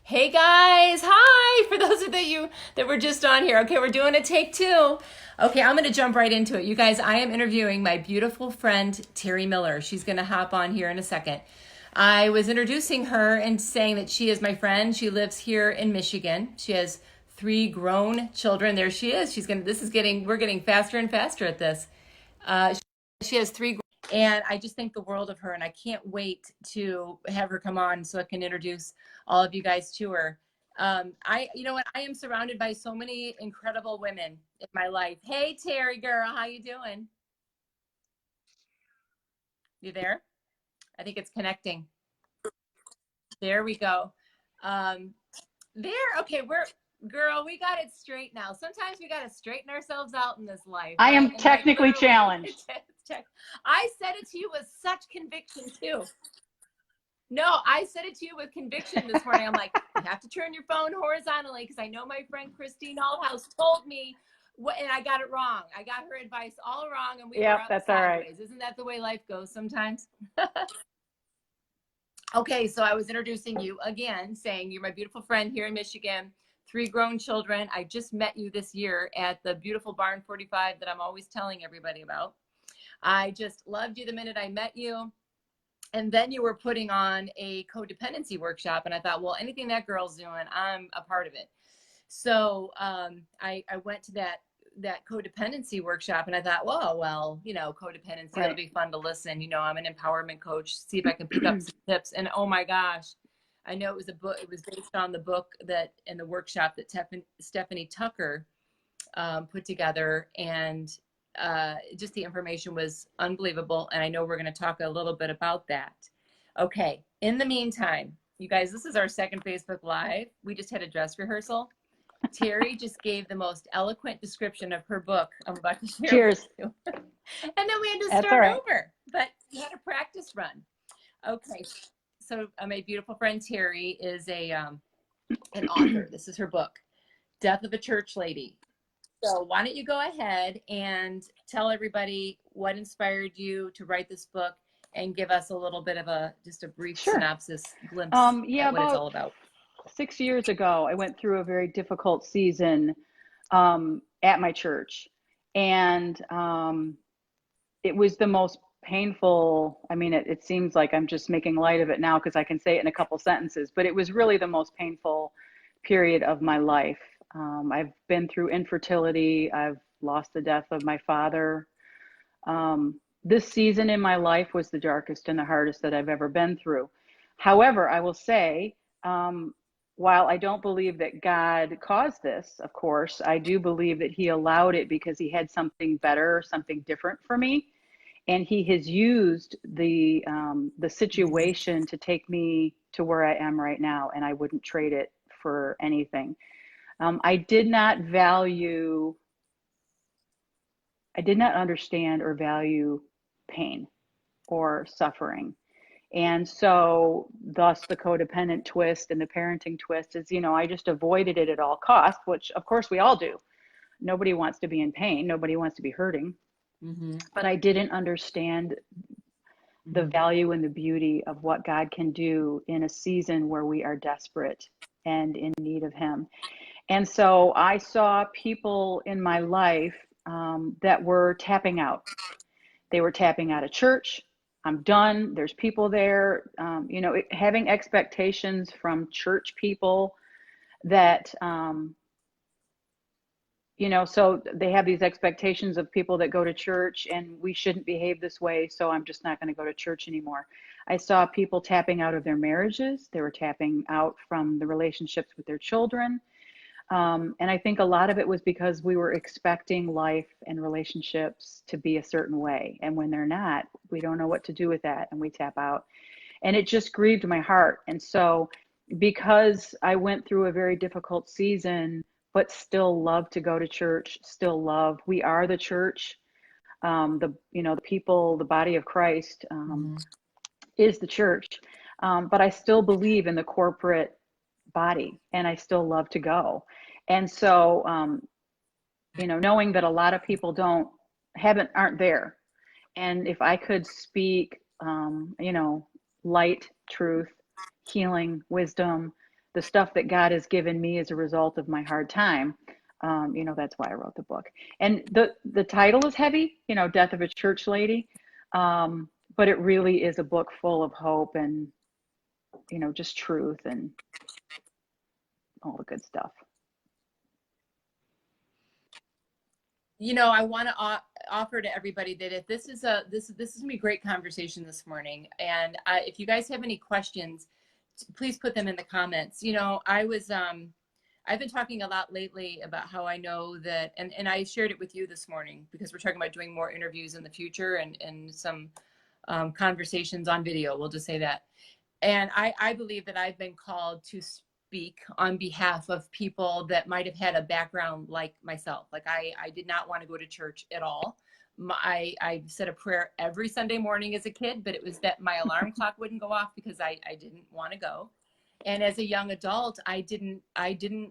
Hey guys, hi! For those of you that were just on here, okay, we're doing a take two. Okay, I'm gonna jump right into it. You guys, I am interviewing my beautiful friend Teri Miller. She's gonna hop on here in a second. I was introducing her and saying that she is my friend. She lives here in Michigan. She has three grown children. There she is. We're getting faster and faster at this. Uh, she has three, and I just think the world of her, and I can't wait to have her come on so I can introduce all of you guys to her. You know what? I am surrounded by so many incredible women in my life. Hey, Teri, girl, how you doing? You there? I think it's connecting. There we go. Um, there. Okay, girl. We got it straight now. Sometimes we got to straighten ourselves out in this life, I right? am And like technically literally, challenged. I said it to you with such conviction too. No, I said it to you with conviction this morning. I'm like, you have to turn your phone horizontally because I know my friend Christine Allhouse told me what, and I got it wrong. I got her advice all wrong, and we were Yep, up that's all right. sideways. Isn't that the way life goes sometimes? Okay, so I was introducing you again, saying you're my beautiful friend here in Michigan, three grown children. I just met you this year at the beautiful Barn 45 that I'm always telling everybody about. I just loved you the minute I met you. And then you were putting on a codependency workshop, and I thought, well, anything that girl's doing, I'm a part of it. So I went to that codependency workshop, and I thought, well, codependency, it'll Right. be fun to listen. I'm an empowerment coach, see if I can pick up some tips. And oh my gosh, I know it was a book. It was based on the book that in the workshop that Stephanie Tucker put together, and just the information was unbelievable. And I know we're going to talk a little bit about that. Okay. In the meantime, you guys, this is our second Facebook Live. We just had a dress rehearsal. Teri just gave the most eloquent description of her book I'm about to share with Cheers. you. And then we had to That's all start right. over, but we had a practice run. Okay. So my beautiful friend Teri is an author. This is her book, Death of a Church Lady. So why don't you go ahead and tell everybody what inspired you to write this book and give us a little bit of just a brief Sure. synopsis, glimpse Yeah, at what it's about all about. 6 years ago, I went through a very difficult season at my church. And it was the most painful. I mean, it seems like I'm just making light of it now because I can say it in a couple sentences, but it was really the most painful period of my life. I've been through infertility. I've lost the death of my father. This season in my life was the darkest and the hardest that I've ever been through. However, I will say, while I don't believe that God caused this, of course, I do believe that He allowed it because He had something better, something different for me, and He has used the Mm-hmm. situation to take me to where I am right now, and I wouldn't trade it for anything. I did not value I did not understand or value pain or suffering. And so, thus, the codependent twist and the parenting twist is, I just avoided it at all costs, which of course we all do. Nobody wants to be in pain, nobody wants to be hurting. Mm-hmm. But I didn't understand the Mm-hmm. value and the beauty of what God can do in a season where we are desperate and in need of Him. And so I saw people in my life that were tapping out. They were tapping out of church. I'm done. There's people there. Having expectations from church people that, so they have these expectations of people that go to church and we shouldn't behave this way. So I'm just not going to go to church anymore. I saw people tapping out of their marriages. They were tapping out from the relationships with their children. And I think a lot of it was because we were expecting life and relationships to be a certain way. And when they're not, we don't know what to do with that and we tap out. And it just grieved my heart. And so, because I went through a very difficult season, but still love to go to church, still love, we are the church. The people, the body of Christ Mm-hmm. is the church. But I still believe in the corporate body and I still love to go. And so, knowing that a lot of people aren't there. And if I could speak, light, truth, healing, wisdom the stuff that God has given me as a result of my hard time. That's why I wrote the book. And the title is heavy, Death of a Church Lady. But it really is a book full of hope and, just truth and all the good stuff. I want to offer to everybody that if this is gonna be a great conversation this morning, and if you guys have any questions, please put them in the comments. I've been talking a lot lately about how I know that, and I shared it with you this morning because we're talking about doing more interviews in the future and some conversations on video. We'll just say that. And I believe that I've been called to speak on behalf of people that might have had a background like myself. Like I did not want to go to church at all. I said a prayer every Sunday morning as a kid, but it was that my alarm clock wouldn't go off because I didn't want to go. And as a young adult, I didn't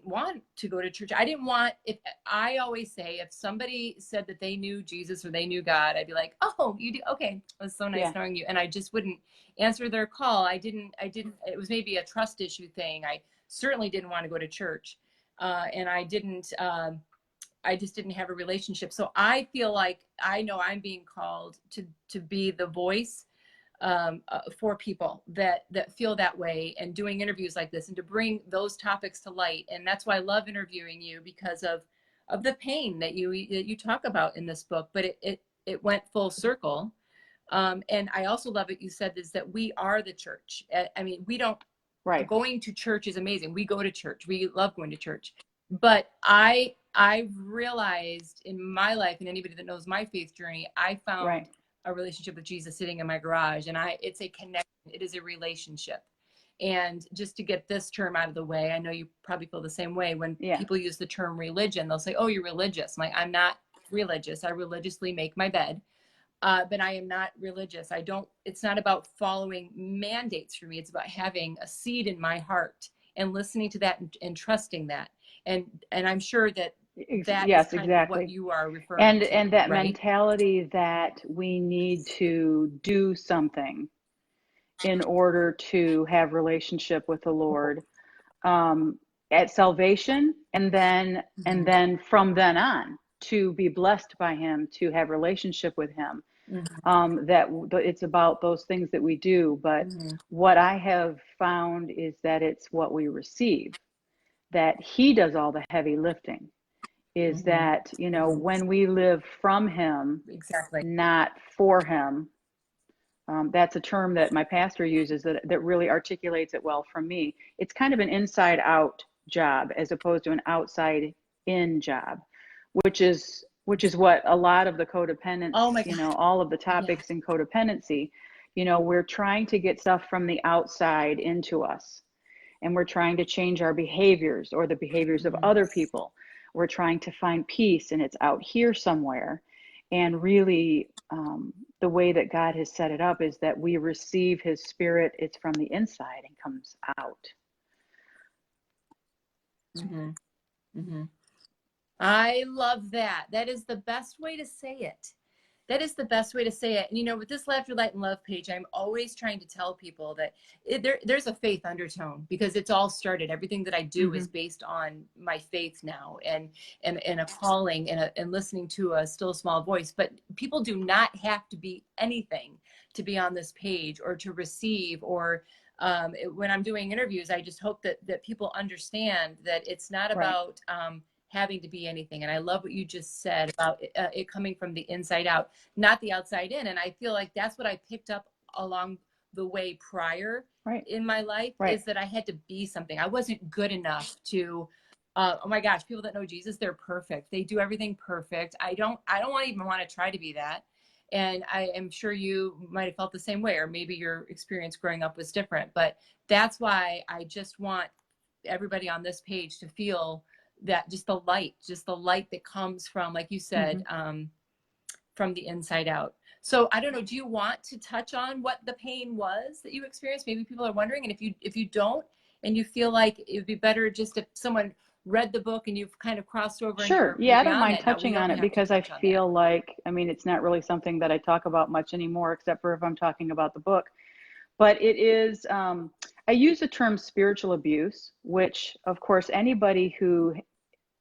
want to go to church. I always say, if somebody said that they knew Jesus or they knew God, I'd be like, oh, you do? Okay. It was so nice knowing you. And I just wouldn't answer their call. It was maybe a trust issue thing. I certainly didn't want to go to church. And I just didn't have a relationship. So I feel like I know I'm being called to be the voice for people that feel that way, and doing interviews like this and to bring those topics to light. And that's why I love interviewing you, because of the pain that you talk about in this book, but it went full circle. And I also love what you said is that we are the church. I mean, we don't, going to church is amazing. We go to church. We love going to church. But I've realized in my life, and anybody that knows my faith journey, I found a relationship with Jesus sitting in my garage, and it's a connection. It is a relationship. And just to get this term out of the way, I know you probably feel the same way. When people use the term religion, they'll say, oh, you're religious. I'm like, I'm not religious. I religiously make my bed. But I am not religious. It's not about following mandates for me. It's about having a seed in my heart and listening to that and trusting that. And I'm sure that is kind of what you are referring to. And that mentality that we need to do something in order to have relationship with the Lord at salvation, and then from then on to be blessed by Him, to have relationship with Him. That it's about those things that we do. But what I have found is that it's what we receive, that He does all the heavy lifting. Is that, when we live from Him, not for Him. That's a term that my pastor uses that really articulates it well from me. It's kind of an inside out job as opposed to an outside in job, which is what a lot of the codependence, all of the topics in codependency, we're trying to get stuff from the outside into us, and we're trying to change our behaviors or the behaviors of other people. We're trying to find peace, and it's out here somewhere. And really, the way that God has set it up is that we receive His Spirit. It's from the inside and comes out. I love that. That is the best way to say it. That is the best way to say it. And, with this Laughter, Light, and Love page, I'm always trying to tell people that there's a faith undertone, because it's all started. Everything that I do is based on my faith now, and a calling and listening to a still small voice. But people do not have to be anything to be on this page or to receive, or when I'm doing interviews, I just hope that people understand that it's not about having to be anything. And I love what you just said about it coming from the inside out, not the outside in. And I feel like that's what I picked up along the way prior in my life, is that I had to be something. I wasn't good enough to, oh my gosh, people that know Jesus, they're perfect. They do everything perfect. I don't even want to try to be that. And I am sure you might have felt the same way, or maybe your experience growing up was different. But that's why I just want everybody on this page to feel that just the light that comes from, like you said, from the inside out. So I don't know, do you want to touch on what the pain was that you experienced? Maybe people are wondering. And if you don't, and you feel like it would be better just if someone read the book and you've kind of crossed over. Sure. Yeah, I don't mind touching on it, because I feel like, it's not really something that I talk about much anymore, except for if I'm talking about the book. But it is, I use the term spiritual abuse, which, of course, anybody who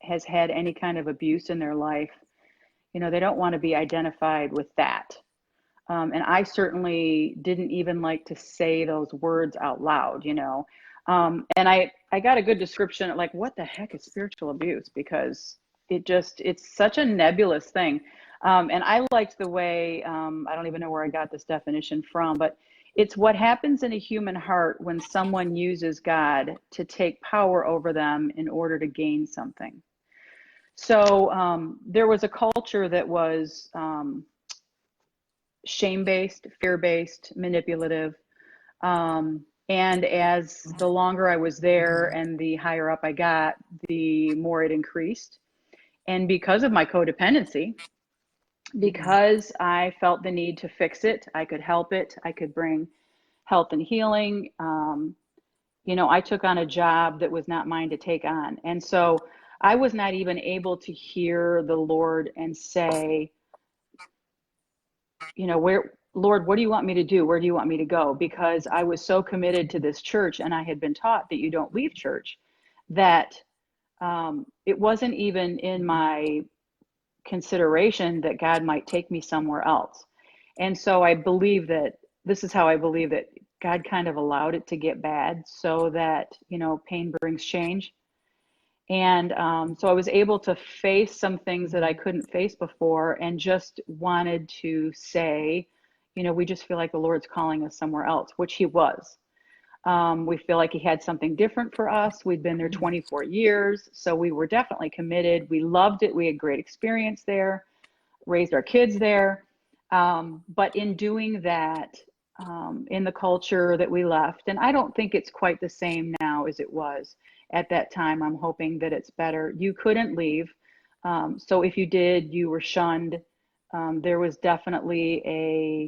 has had any kind of abuse in their life, they don't want to be identified with that. And I certainly didn't even like to say those words out loud. And I got a good description, like, what the heck is spiritual abuse? Because it's such a nebulous thing. And I liked the way, I don't even know where I got this definition from, but it's what happens in a human heart when someone uses God to take power over them in order to gain something. So there was a culture that was shame-based, fear-based, manipulative. And as the longer I was there and the higher up I got, the more it increased. And because of my codependency, because I felt the need to fix it, I could help it, I could bring health and healing. I took on a job that was not mine to take on. And so I was not even able to hear the Lord and say, where, Lord, what do you want me to do? Where do you want me to go? Because I was so committed to this church, and I had been taught that you don't leave church, that it wasn't even in my consideration that God might take me somewhere else. And so I believe that this is how I believe that God kind of allowed it to get bad so that, pain brings change. And so I was able to face some things that I couldn't face before, and just wanted to say, we just feel like the Lord's calling us somewhere else, which he was. We feel like he had something different for us. We'd been there 24 years, so we were definitely committed. We loved it. We had great experience there, raised our kids there. But in doing that, in the culture that we left, and I don't think it's quite the same now as it was at that time. I'm hoping that it's better. You couldn't leave. So if you did, you were shunned. There was definitely a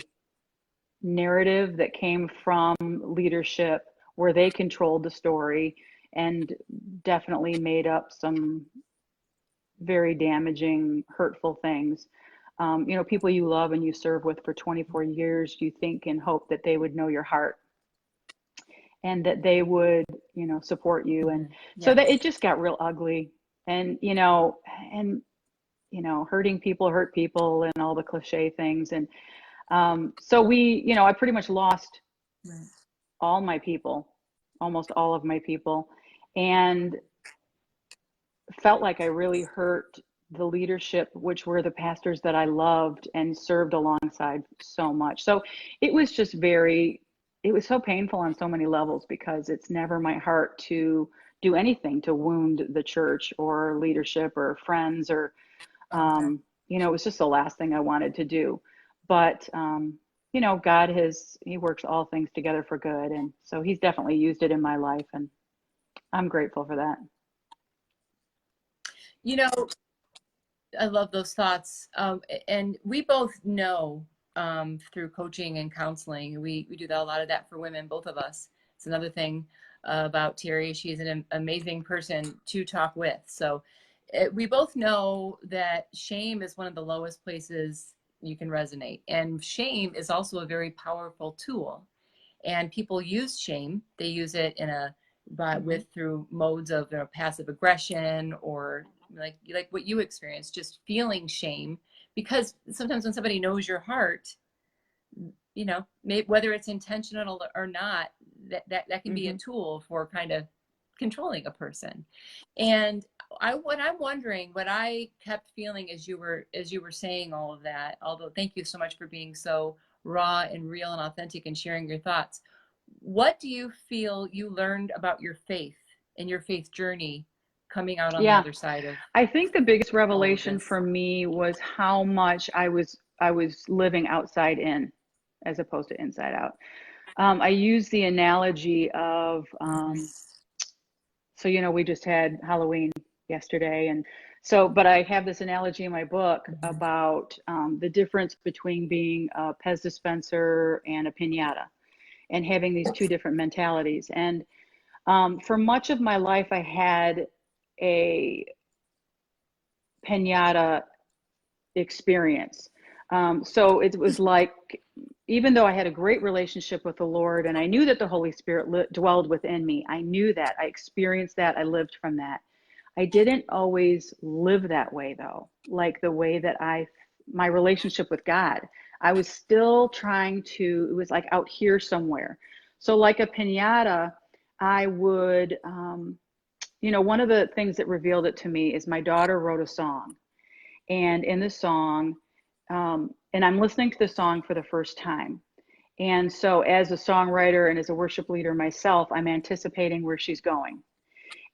narrative that came from leadership where they controlled the story and definitely made up some very damaging, hurtful things. People you love and you serve with for 24 years, you think and hope that they would know your heart and that they would, support you. And so that it just got real ugly. And, hurting people hurt people and all the cliche things. And so I pretty much lost all my people, almost all of my people, and felt like I really hurt the leadership, which were the pastors that I loved and served alongside so much. So it was just it was so painful on so many levels, because it's never my heart to do anything to wound the church or leadership or friends or, it was just the last thing I wanted to do. But, God he works all things together for good. And so he's definitely used it in my life, and I'm grateful for that. I love those thoughts. And we both know through coaching and counseling, we do a lot of that for women, both of us. It's another thing about Teri. She's an amazing person to talk with. So we both know that shame is one of the lowest places you can resonate. And shame is also a very powerful tool. And people use shame. They use it through modes of passive aggression, or like what you experienced, just feeling shame, because sometimes when somebody knows your heart, whether it's intentional or not, that can be a tool for kind of controlling a person. And what I'm wondering, what I kept feeling as you were saying all of that, although thank you so much for being so raw and real and authentic and sharing your thoughts. What do you feel you learned about your faith and your faith journey coming out on the other side of? I think the biggest revelation for me was how much I was living outside in as opposed to inside out. I use the analogy of, so, we just had Halloween yesterday. And so, but I have this analogy in my book about the difference between being a Pez dispenser and a pinata, and having these two different mentalities. And for much of my life, I had a pinata experience. So it was like even though I had a great relationship with the Lord and I knew that the Holy Spirit dwelled within me, I knew that, I experienced that, I lived from that. I didn't always live that way though, like the way that my relationship with God. I was still trying to, it was like out here somewhere. So like a pinata, I would, one of the things that revealed it to me is my daughter wrote a song. And in the song, and I'm listening to the song for the first time. And so as a songwriter and as a worship leader myself, I'm anticipating where she's going.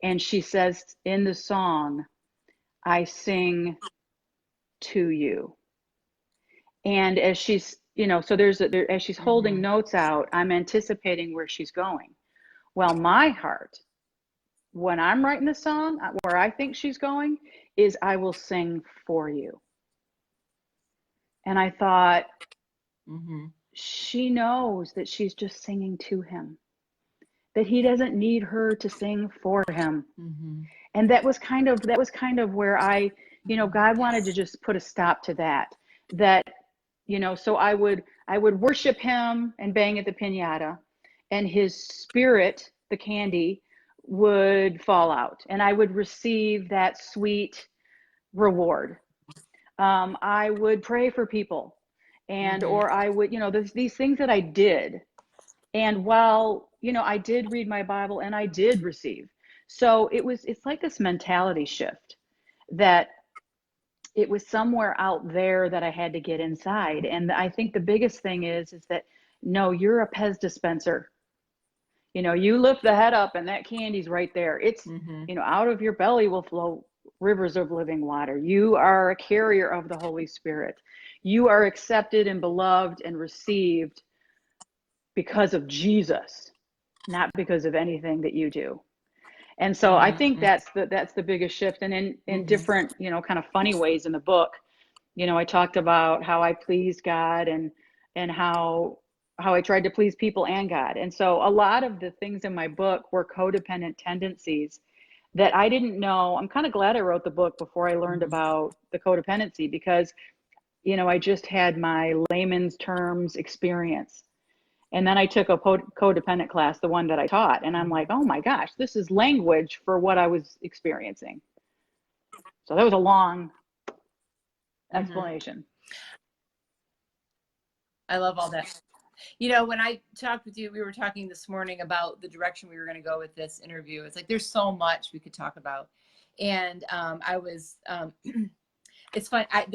And she says in the song, I sing to you. And as she's, so as she's holding Mm-hmm. notes out, I'm anticipating where she's going. Well, my heart, when I'm writing the song, where I think she's going, is I will sing for you. And I thought, Mm-hmm. she knows that she's just singing to him, that he doesn't need her to sing for him. Mm-hmm. And that was kind of where God wanted to just put a stop to that, so I would worship him and bang at the piñata, and his spirit, the candy, would fall out and I would receive that sweet reward. I would pray for people, and Mm-hmm. or I would, these things that I did. And while, I did read my Bible and I did receive. So it's like this mentality shift that it was somewhere out there that I had to get inside. And I think the biggest thing is that no, you're a Pez dispenser. You lift the head up and that candy's right there. It's, Mm-hmm. out of your belly will flow rivers of living water. You are a carrier of the Holy Spirit. You are accepted and beloved and received because of Jesus, not because of anything that you do. And so I think Mm-hmm. that's the biggest shift. And in Mm-hmm. different, kind of funny ways in the book, I talked about how I pleased God and how I tried to please people and God. And so a lot of the things in my book were codependent tendencies that I didn't know. I'm kind of glad I wrote the book before I learned Mm-hmm. about the codependency, because I just had my layman's terms experience. And then I took a codependent class, the one that I taught, and I'm like, oh my gosh, this is language for what I was experiencing. So that was a long Mm-hmm. explanation. I love all that. When I talked with you, we were talking this morning about the direction we were going to go with this interview. It's like there's so much we could talk about, and I was. It's fun. I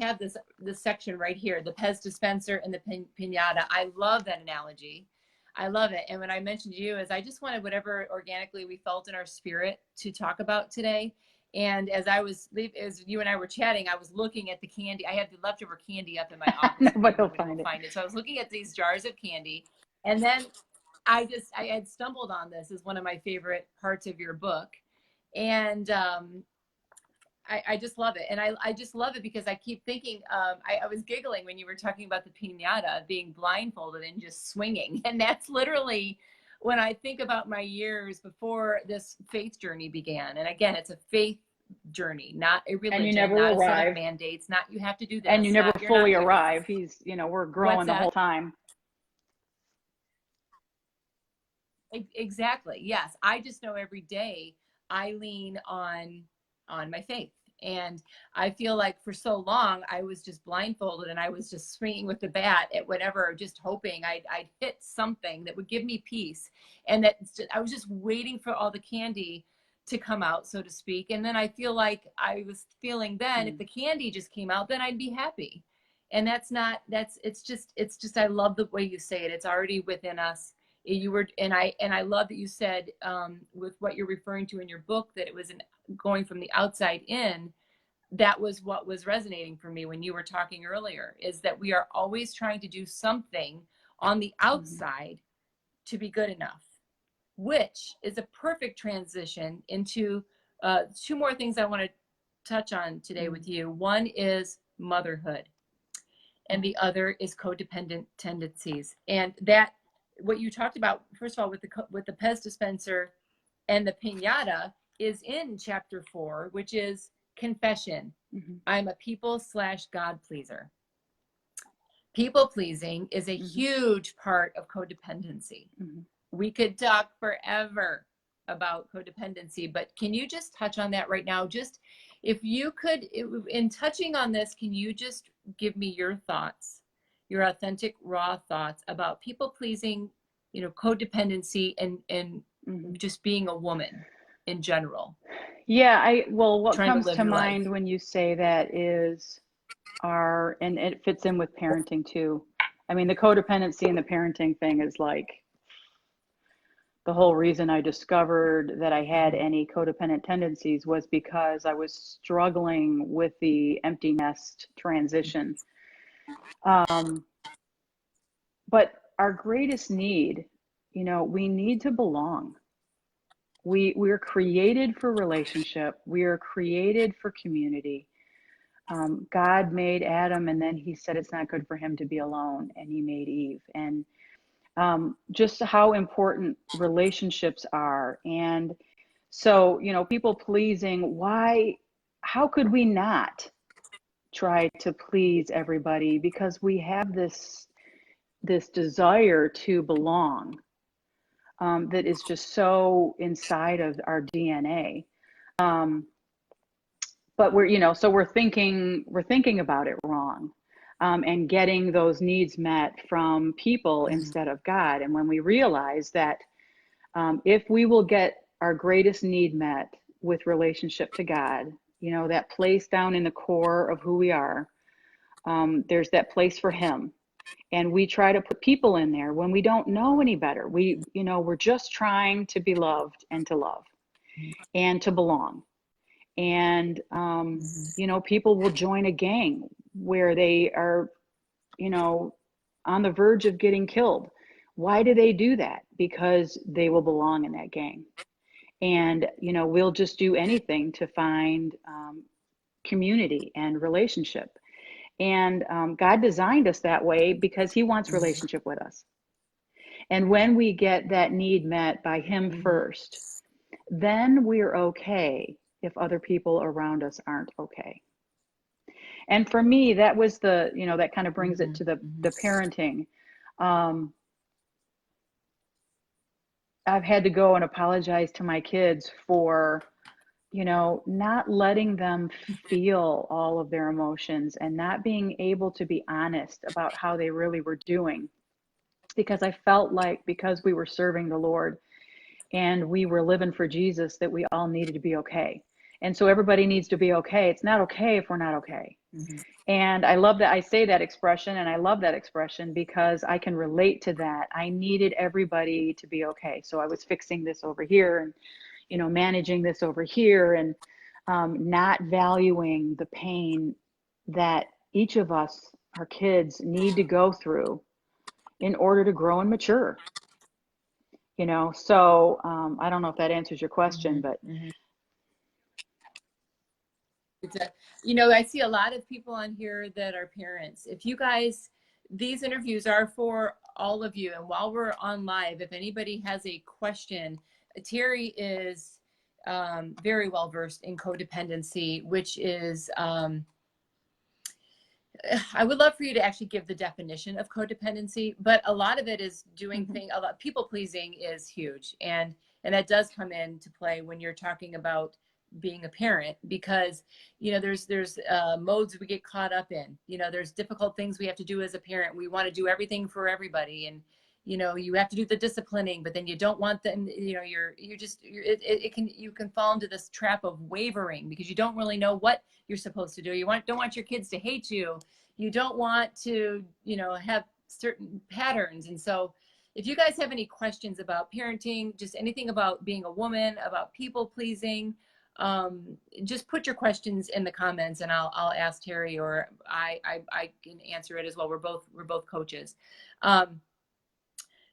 have this section right here, the Pez dispenser and the pinata. I love that analogy. I love it. And when I mentioned you, is I just wanted whatever organically we felt in our spirit to talk about today. And as you and I were chatting, I was looking at the candy. I had the leftover candy up in my office. Nobody will find it. So I was looking at these jars of candy, and then I had stumbled on this as one of my favorite parts of your book, and I just love it. And I just love it because I keep thinking, I was giggling when you were talking about the piñata being blindfolded and just swinging. And that's literally when I think about my years before this faith journey began. And again, it's a faith journey, not a religion, And you never not a set of arrive. mandates, not you have to do this. And you never not, you're fully not, you're, arrive. We're growing the whole time. Exactly. Yes. I just know every day I lean on my faith. And I feel like for so long I was just blindfolded and I was just swinging with the bat at whatever, just hoping I'd hit something that would give me peace. And I was just waiting for all the candy to come out, so to speak. And then I feel like I was feeling then if the candy just came out, then I'd be happy. And it's just I love the way you say it. It's already within us. I love that you said with what you're referring to in your book that it was going from the outside in. That was what was resonating for me when you were talking earlier, is that we are always trying to do something on the outside to be good enough, which is a perfect transition into two more things I want to touch on today with you. One is motherhood, and the other is codependent tendencies. And that, what you talked about, first of all, with the Pez dispenser and the piñata, is in chapter 4, which is confession. I'm a people/God pleaser. People pleasing is a Mm-hmm. huge part of codependency. Mm-hmm. We could talk forever about codependency, but can you just touch on that right now? Just if you could, in touching on this, can you just give me your thoughts, your authentic, raw thoughts about people pleasing, codependency, and Mm-hmm. just being a woman in general, Yeah, well, what trying to comes live to your life? mind when you say that is and it fits in with parenting too. I mean, the codependency and the parenting thing is like the whole reason I discovered that I had Mhm. any codependent tendencies was because I was struggling with the empty nest transition. Um, but our greatest need, we need to belong. We're created for relationship. We are created for community. God made Adam, and then He said it's not good for him to be alone, and He made Eve. And just how important relationships are. And so, people pleasing, how could we not try to please everybody? Because we have this desire to belong, that is just so inside of our DNA. Um, but so we're thinking about it wrong, and getting those needs met from people Mhm. instead of God. And when we realize that, if we will get our greatest need met with relationship to God, that place down in the core of who we are, there's that place for Him. And we try to put people in there when we don't know any better. We're just trying to be loved and to love and to belong. And, people will join a gang where they are, you know, on the verge of getting killed. Why do they do that? Because they will belong in that gang. And, we'll just do anything to find community and relationship. And God designed us that way because He wants relationship with us. And when we get that need met by Him Mhm. first, then we're okay if other people around us aren't okay. And for me, that was that kind of brings it Mhm. to the Mhm. the parenting. Um, I've had to go and apologize to my kids for, not letting them feel all of their emotions and not being able to be honest about how they really were doing. Because I felt like because we were serving the Lord and we were living for Jesus, that we all needed to be okay. And so everybody needs to be okay. It's not okay if we're not okay. Mhm. And I love that I say that expression, and I love that expression because I can relate to that. I needed everybody to be okay. So I was fixing this over here and, managing this over here, and not valuing the pain that each of us, our kids, need to go through in order to grow and mature. So I don't know if that answers your question, Mhm. but Mhm. It's a, I see a lot of people on here that are parents. If you guys, these interviews are for all of you. And while we're on live, if anybody has a question, Teri is very well versed in codependency, which is, I would love for you to actually give the definition of codependency, but a lot of it is doing mhm, things, a lot people pleasing is huge. And that does come into play when you're talking about being a parent, because there's modes we get caught up in. There's difficult things we have to do as a parent. We want to do everything for everybody, and you have to do the disciplining, but then you don't want them. You can fall into this trap of wavering because you don't really know what you're supposed to do. Don't want your kids to hate you. You don't want to have certain patterns. And so if you guys have any questions about parenting, just anything about being a woman, about people pleasing, just put your questions in the comments, and I'll ask Teri, or I can answer it as well. We're both coaches. um,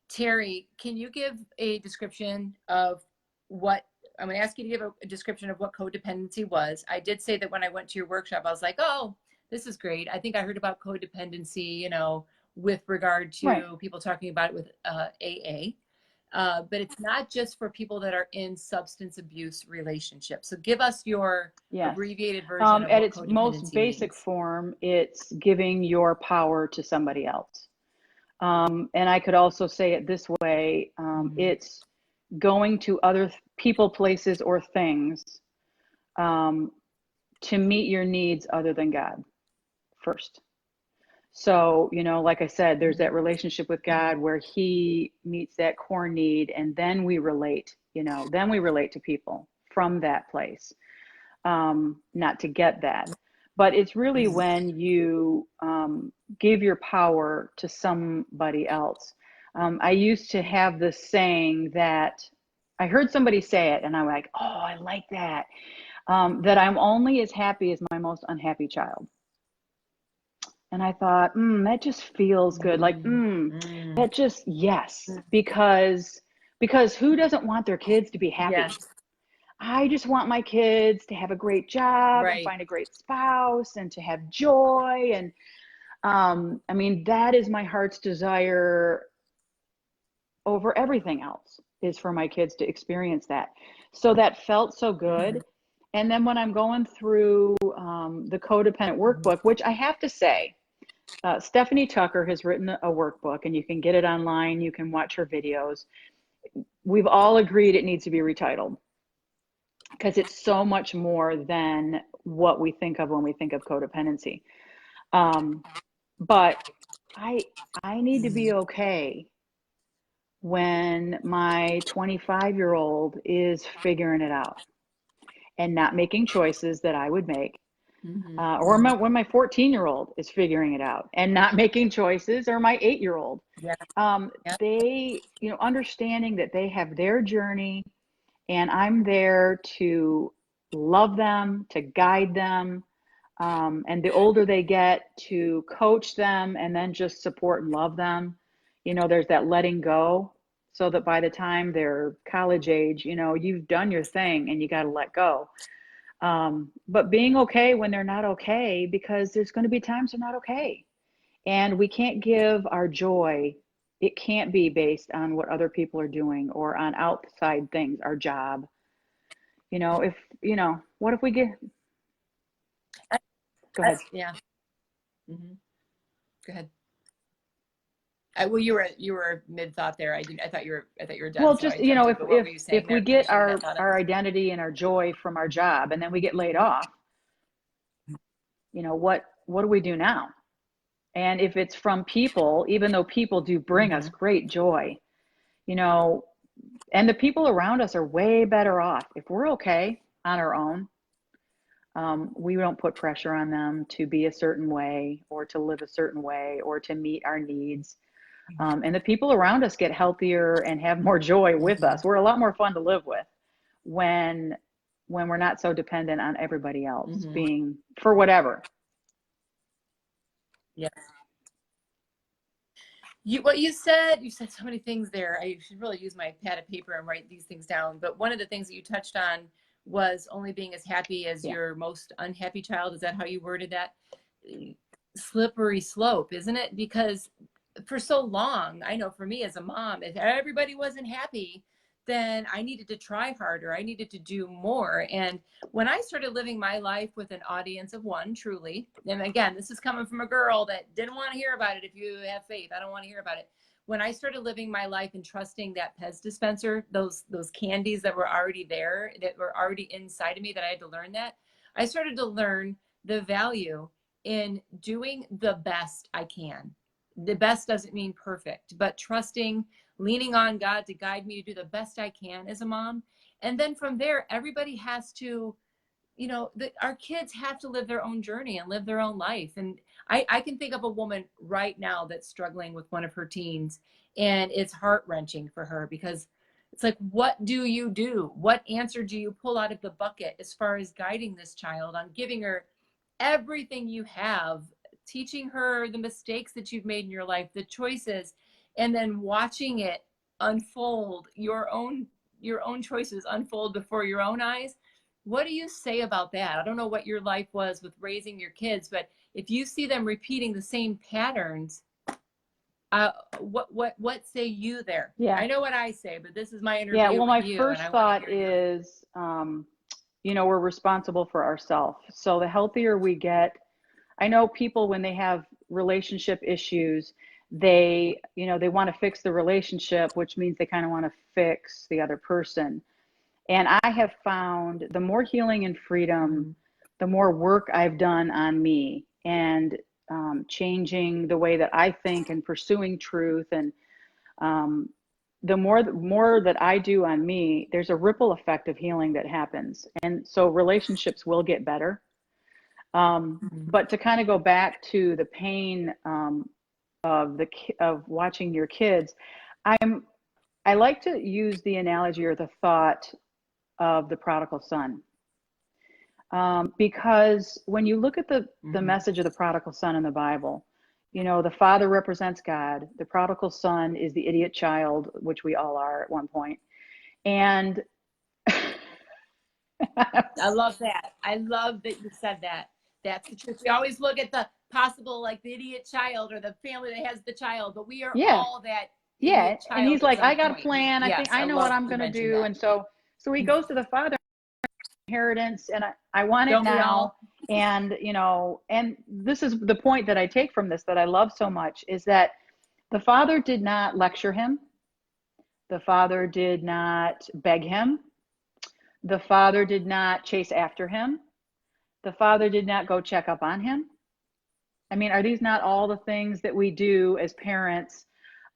Teri, can you give a description of what I'm going to ask you to give a description of what codependency was? I did say that when I went to your workshop, I was like, oh, this is great. I think I heard about codependency, with regard right. to people talking about it with AA. But it's not just for people that are in substance abuse relationships. So give us your Yes. abbreviated version of At what its most codependency basic means. form, it's giving your power to somebody else. And I could also say it this way, it's going to other people, places, or things um, to meet your needs other than God first. So, like I said, there's that relationship with God where He meets that core need, and then we relate, then we relate to people from that place, not to get that. But it's really when you give your power to somebody else. I used to have this saying that I heard somebody say it, and I'm like, oh, I like that. That I'm only as happy as my most unhappy child. And I thought, that just feels good. Like, that just, yes, because who doesn't want their kids to be happy? Yes. I just want my kids to have a great job and Right. find a great spouse and to have joy. And I mean, that is my heart's desire over everything else, is for my kids to experience that. So that felt so good. And then when I'm going through the codependent workbook, which I have to say, Stephanie Tucker has written a workbook, and you can get it online. You can watch her videos. We've all agreed it needs to be retitled because it's so much more than what we think of when we think of codependency. But I need to be okay when my 25-year-old is figuring it out and not making choices that I would make. Or when my 14-year-old is figuring it out and not making choices, or my 8-year-old. They, understanding that they have their journey, and I'm there to love them, to guide them, and the older they get, to coach them and then just support and love them. There's that letting go, so that by the time they're college age, you've done your thing and you got to let go. But being okay when they're not okay, because there's going to be times they're not okay. And we can't give our joy, it can't be based on what other people are doing or on outside things, our job. What if we get, go ahead. Yeah. Go ahead. Well, you were mid thought there. I thought you were done. Well, So I just, jumped in. But what were you saying if we there? get Finishing that thought up. our identity and our joy from our job, and then we get laid off, what do we do now? And if it's from people, even though people do bring us great joy, and the people around us are way better off if we're okay on our own. We don't put pressure on them to be a certain way or to live a certain way or to meet our needs. And the people around us get healthier and have more joy with us. We're a lot more fun to live with when we're not so dependent on everybody else being for whatever. Yeah. What you said so many things there. I should really use my pad of paper and write these things down. But one of the things that you touched on was only being as happy as your most unhappy child. Is that how you worded that? Slippery slope, isn't it? Because for so long, I know for me as a mom, if everybody wasn't happy, then I needed to try harder. I needed to do more. And when I started living my life with an audience of one, truly, and again, this is coming from a girl that didn't want to hear about it. If you have faith, I don't want to hear about it. When I started living my life and trusting that Pez dispenser, those candies that were already there, that were already inside of me, that I had to learn that, I started to learn the value in doing the best I can. The best doesn't mean perfect, but trusting, leaning on God to guide me to do the best I can as a mom. And then from there, everybody has to, our kids have to live their own journey and live their own life. And I can think of a woman right now that's struggling with one of her teens, and it's heart-wrenching for her because it's like, what do you do? What answer do you pull out of the bucket as far as guiding this child on giving her everything you have, teaching her the mistakes that you've made in your life, the choices, and then watching it unfold, your own choices unfold before your own eyes? What do you say about that? I don't know what your life was with raising your kids, but if you see them repeating the same patterns, Uh, what say you there? Yeah. I know what I say, but this is my Yeah. interview Well, with my you, and I first want to thought hear your. is, we're responsible for ourselves. So the healthier we get, I know people when they have relationship issues, they want to fix the relationship, which means they kind of want to fix the other person. And I have found the more healing and freedom, Mm-hmm. the more work I've done on me and changing the way that I think and pursuing truth. And um, the more that I do on me, there's a ripple effect of healing that happens. And so relationships will get better. Mm-hmm. But to kind of go back to the pain of watching your kids, I'm I like to use the analogy or the thought of the prodigal son. Because when you look at the Mm-hmm. message of the prodigal son in the Bible, the father represents God. The prodigal son is the idiot child, which we all are at one point. And I love that. I love that you said that. That's the truth. We always look at the possible, like the idiot child or the family that has the child, but we are yeah, all that yeah. idiot And child he's at like, some I got a point. plan. I think Yes, I I know what love I'm you going to mentioned do. that. And so he goes to the father inheritance and I want it Don't we now. all? And this is the point that I take from this that I love so much is that the father did not lecture him. The father did not beg him. The father did not chase after him. The father did not go check up on him. I mean, are these not all the things that we do as parents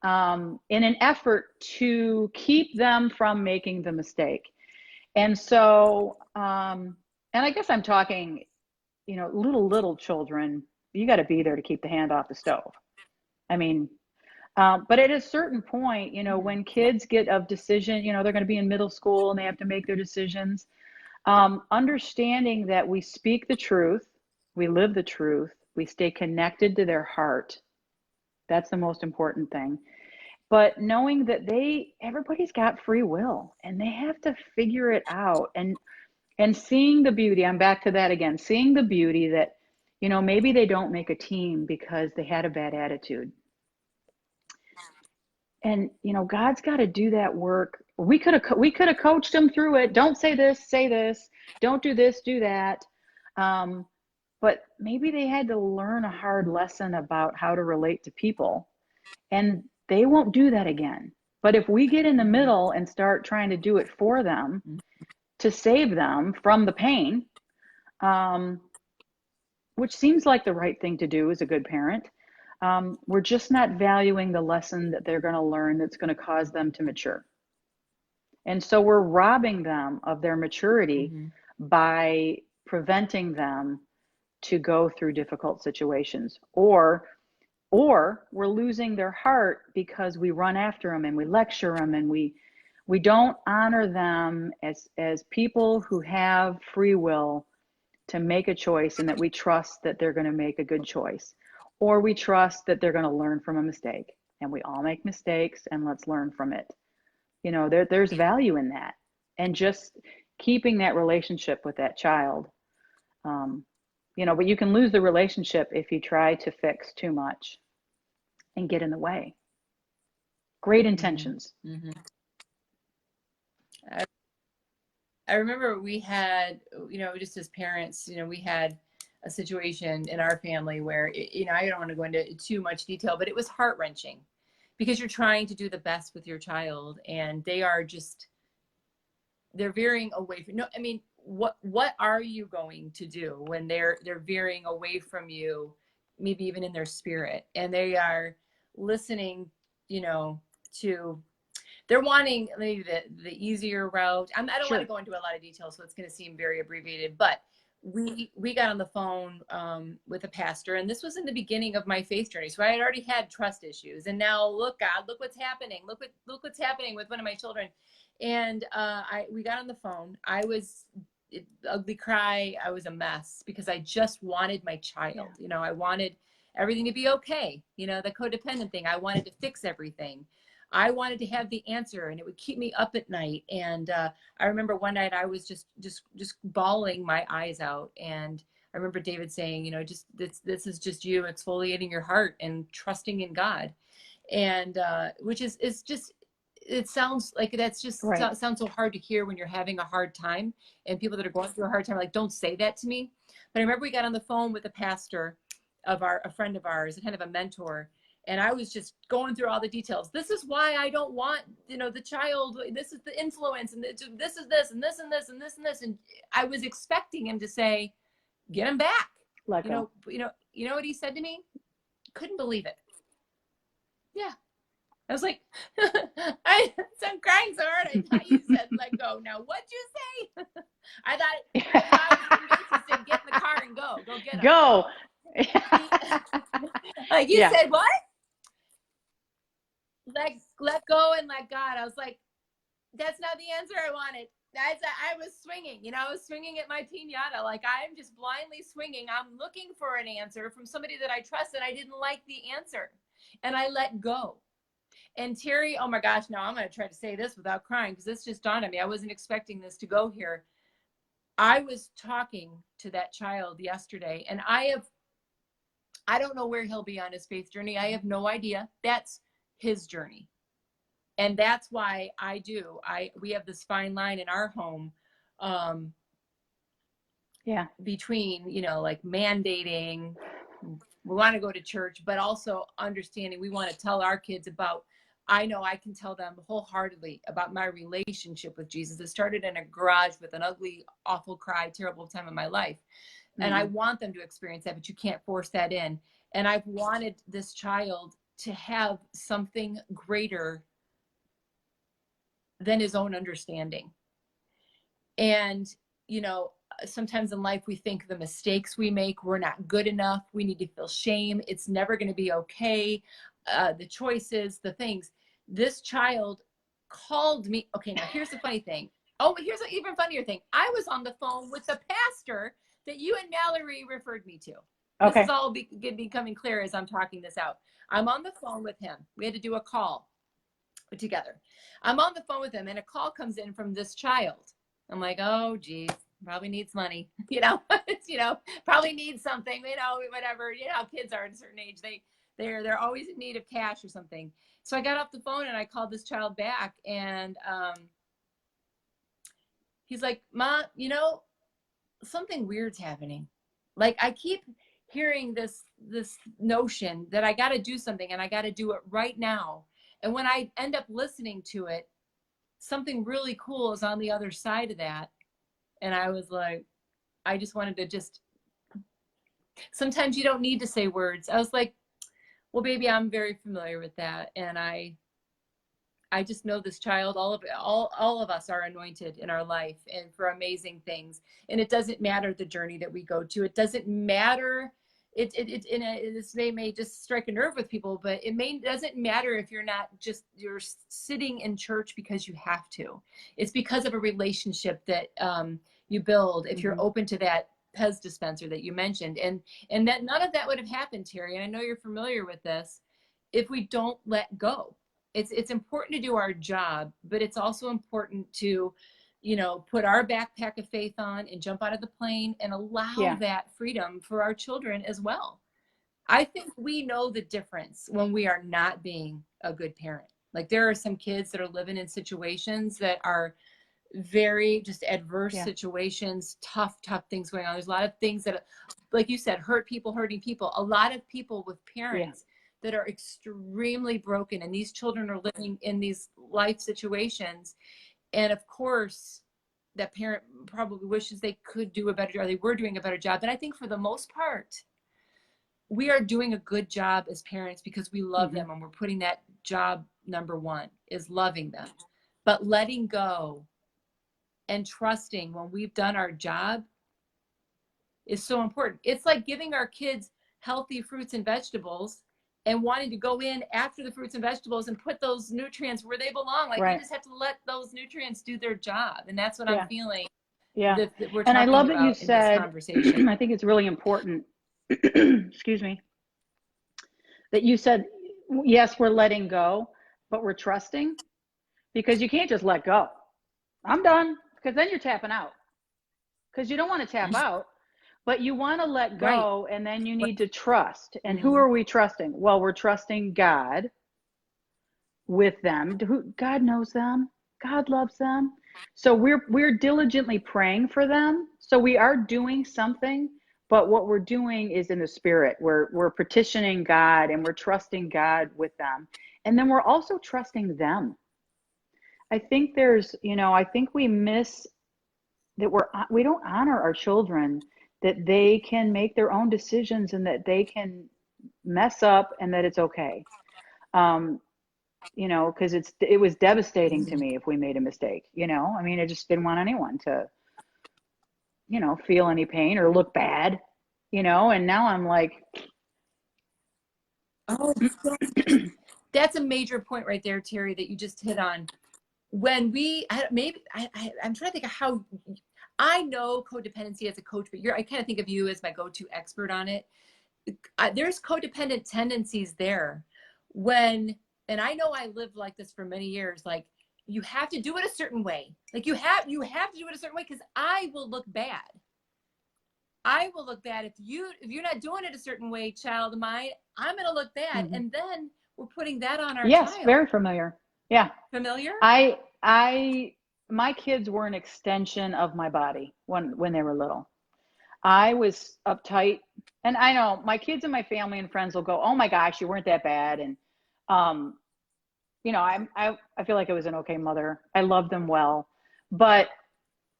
in an effort to keep them from making the mistake? And so, and I guess I'm talking, little children, you got to be there to keep the hand off the stove. I mean, but at a certain point, Mhm. when Yeah. kids get of decision, they're going to be in middle school and they have to make their decisions. Understanding that we speak the truth, we live the truth, we stay connected to their heart. That's the most important thing. But knowing that everybody's got free will and they have to figure it out and seeing the beauty. I'm back to that again, seeing the beauty that, maybe they don't make a team because they had a bad attitude. And God's got to do that work. We could have coached them through it. Don't say this, say this. Don't do this, do that. Um, but maybe they had to learn a hard lesson about how to relate to people, and they won't do that again. But if we get in the Mm-hmm. middle and start trying to do it for them to save them from the pain, um, which seems like the right thing to do as a good parent. We're just not valuing the lesson that they're going to learn that's going to cause them to mature. And so we're robbing them of their maturity Mm-hmm. by preventing them to go through difficult situations or we're losing their heart because we run after them and we lecture them and we don't honor them as people who have free will to make a choice and that we trust that they're going to make a good choice or we trust that they're going to learn from a mistake and we all make mistakes and let's learn from it. There's value in that and just keeping that relationship with that child. um, but you can lose the relationship if you try to fix too much and get in the way. Great Mm-hmm. intentions. Mm-hmm. I remember we had, just as parents, we had a situation in our family where, I don't want to go into too much detail, but it was heart wrenching because you're trying to do the best with your child and they're veering away from, no, I mean, what are you going to do when they're veering away from you, maybe even in their spirit, and they are listening, to they're wanting maybe the easier route. I don't want to Sure. go into a lot of detail, so it's going to seem very abbreviated. But we got on the phone with a pastor, and this was in the beginning of my faith journey. So I had already had trust issues, and now look, God, look what's happening. Look what's happening with one of my children. And we got on the phone. I was ugly cry. I was a mess because I just wanted my child. Yeah. I wanted everything to be okay. The codependent thing. I wanted to fix everything. I wanted to have the answer, and it would keep me up at night. And I remember one night I was just bawling my eyes out. And I remember David saying, just this is just you exfoliating your heart and trusting in God. And which is just, it sounds like that's just Right. sounds so hard to hear when you're having a hard time, and people that are going through a hard time are like, don't say that to me. But I remember we got on the phone with a pastor of a friend of ours, kind of a mentor, and I was just going through all the details. This is why I don't want, the child, this is the influence, and this is this and this and this and this and this. And I was expecting him to say, get him back. Let You go. know, you know what he said to me? Couldn't believe it. Yeah. I was like, I'm crying so hard. I thought you said let go. Now, what'd you say? I thought I was convinced you said get in the car and go get him. Go. Like you Yeah. said, what? Let go and let God. I was like, that's not the answer I wanted. I was swinging, I was swinging at my pinata. Like, I'm just blindly swinging. I'm looking for an answer from somebody that I trust, and I didn't like the answer, and I let go. And Teri, oh my gosh, now I'm going to try to say this without crying, because this just dawned on me. I wasn't expecting this to go here. I was talking to that child yesterday, and I don't know where he'll be on his faith journey. I have no idea. That's his journey. And that's why we have this fine line in our home, between, like mandating, we want to go to church, but also understanding we want to tell our kids about, I know I can tell them wholeheartedly about my relationship with Jesus. It started in a garage with an ugly, awful cry, terrible time of my life. Mm-hmm. And I want them to experience that, but you can't force that in. And I've wanted this child to have something greater than his own understanding. And, sometimes in life we think the mistakes we make, we're not good enough. We need to feel shame. It's never going to be okay. The choices, the things. This child called me. Okay, now here's the funny thing. Oh, but here's an even funnier thing. I was on the phone with the pastor that you and Mallory referred me to. Okay. This is all becoming clear as I'm talking this out. I'm on the phone with him. We had to do a call together. I'm on the phone with him, and a call comes in from this child. I'm like, oh, geez, probably needs money, probably needs something, whatever, how kids are at a certain age, they're always in need of cash or something. So I got off the phone and I called this child back, and he's like, Ma, something weird's happening. Like, I keep hearing this notion that I got to do something, and I got to do it right now. And when I end up listening to it, something really cool is on the other side of that. And I was like, I just wanted to sometimes you don't need to say words. I was like, well, baby, I'm very familiar with that. And I just know this child, all of us are anointed in our life and for amazing things. And it doesn't matter the journey that we go to. It doesn't matter. This may just strike a nerve with people, but doesn't matter if you're sitting in church because you have to. It's because of a relationship that you build. If you're open to that Pez dispenser that you mentioned, and that none of that would have happened, Teri. And I know you're familiar with this. If we don't let go, it's important to do our job, but it's also important to put our backpack of faith on and jump out of the plane and allow that freedom for our children as well. I think we know the difference when we are not being a good parent. Like, there are some kids that are living in situations that are very just adverse situations, tough things going on. There's a lot of things that, like you said, hurting people. A lot of people with parents that are extremely broken, and these children are living in these life situations. And of course, that parent probably wishes they could do a better job. They were doing a better job. And I think for the most part, we are doing a good job as parents because we love them, and we're putting that job number one is loving them. But letting go and trusting when we've done our job is so important. It's like giving our kids healthy fruits and vegetables and wanting to go in after the fruits and vegetables and put those nutrients where they belong. Like, we just have to let those nutrients do their job. And that's what I'm feeling. That we're and I love that you said, conversation. I think it's really important, excuse me, that you said, yes, we're letting go, but we're trusting, because you can't just let go. I'm done, because then you're tapping out, because you don't want to tap out. But you want to let go, and then you need to trust. And who are we trusting? Well, we're trusting God, with them. God knows them. God loves them. So we're diligently praying for them. So we are doing something, but what we're doing is in the spirit. We're petitioning God and we're trusting God with them. And then we're also trusting them. I think there's, I think we miss that we don't honor our children, that they can make their own decisions and that they can mess up and that it's okay. Because it was devastating to me if we made a mistake. I mean, I just didn't want anyone to, feel any pain or look bad, and now I'm like, Oh, that's a major point right there, Teri, that you just hit on. When I'm trying to think of how I know codependency as a coach, but I kind of think of you as my go-to expert on it. There's codependent tendencies there and I know I lived like this for many years. Like, you have to do it a certain way. Like you have to do it a certain way because I will look bad. I will look bad if you're not doing it a certain way, child of mine. I'm gonna look bad, mm-hmm. and then we're putting that on our Yes, child. very familiar. Yeah. Familiar? My kids were an extension of my body when they were little. I was uptight, and I know my kids and my family and friends will go, "Oh my gosh, you weren't that bad." And I feel like I was an okay mother. I loved them well, but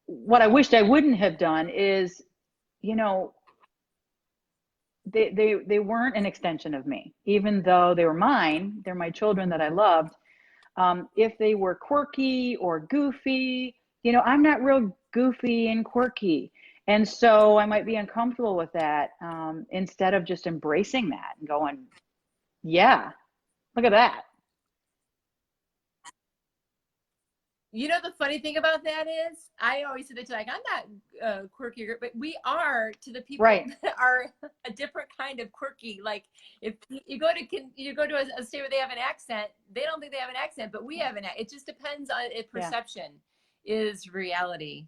what I wished I wouldn't have done is, they weren't an extension of me, even though they were mine. They're my children that I loved. If they were quirky or goofy, I'm not real goofy and quirky. And so I might be uncomfortable with that, instead of just embracing that and going, yeah, look at that. The funny thing about that is, I always say that like, I'm not quirky, but we are to the people Right. that are a different kind of quirky. Like if you go to a state where they have an accent, they don't think they have an accent, but we have an. It just depends on perception is reality.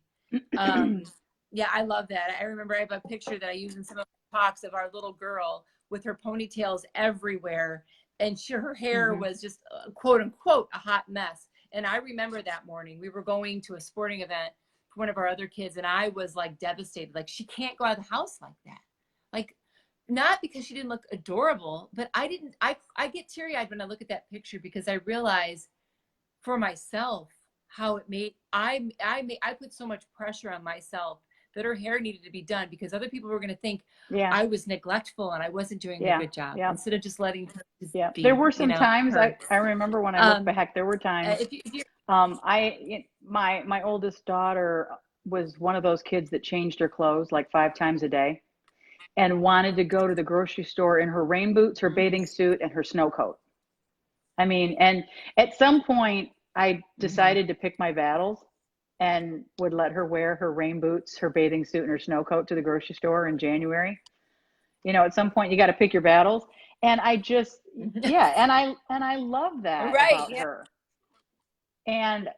Yeah, I love that. I remember I have a picture that I use in some of my talks of our little girl with her ponytails everywhere, and her hair was just quote unquote a hot mess. And I remember that morning we were going to a sporting event for one of our other kids, and I was like devastated. Like, she can't go out of the house like that. Like, not because she didn't look adorable, but I get teary-eyed when I look at that picture because I realize for myself how it made I put so much pressure on myself that her hair needed to be done because other people were going to think I was neglectful and I wasn't doing a good job instead of just letting her just be, there were some times I remember when I look back, there were times my oldest daughter was one of those kids that changed her clothes like 5 times a day and wanted to go to the grocery store in her rain boots, her bathing suit, and her snow coat. I mean, and at some point I decided to pick my battles and would let her wear her rain boots, her bathing suit, and her snow coat to the grocery store in January. At some point you got to pick your battles. And I just, and I love that about her. And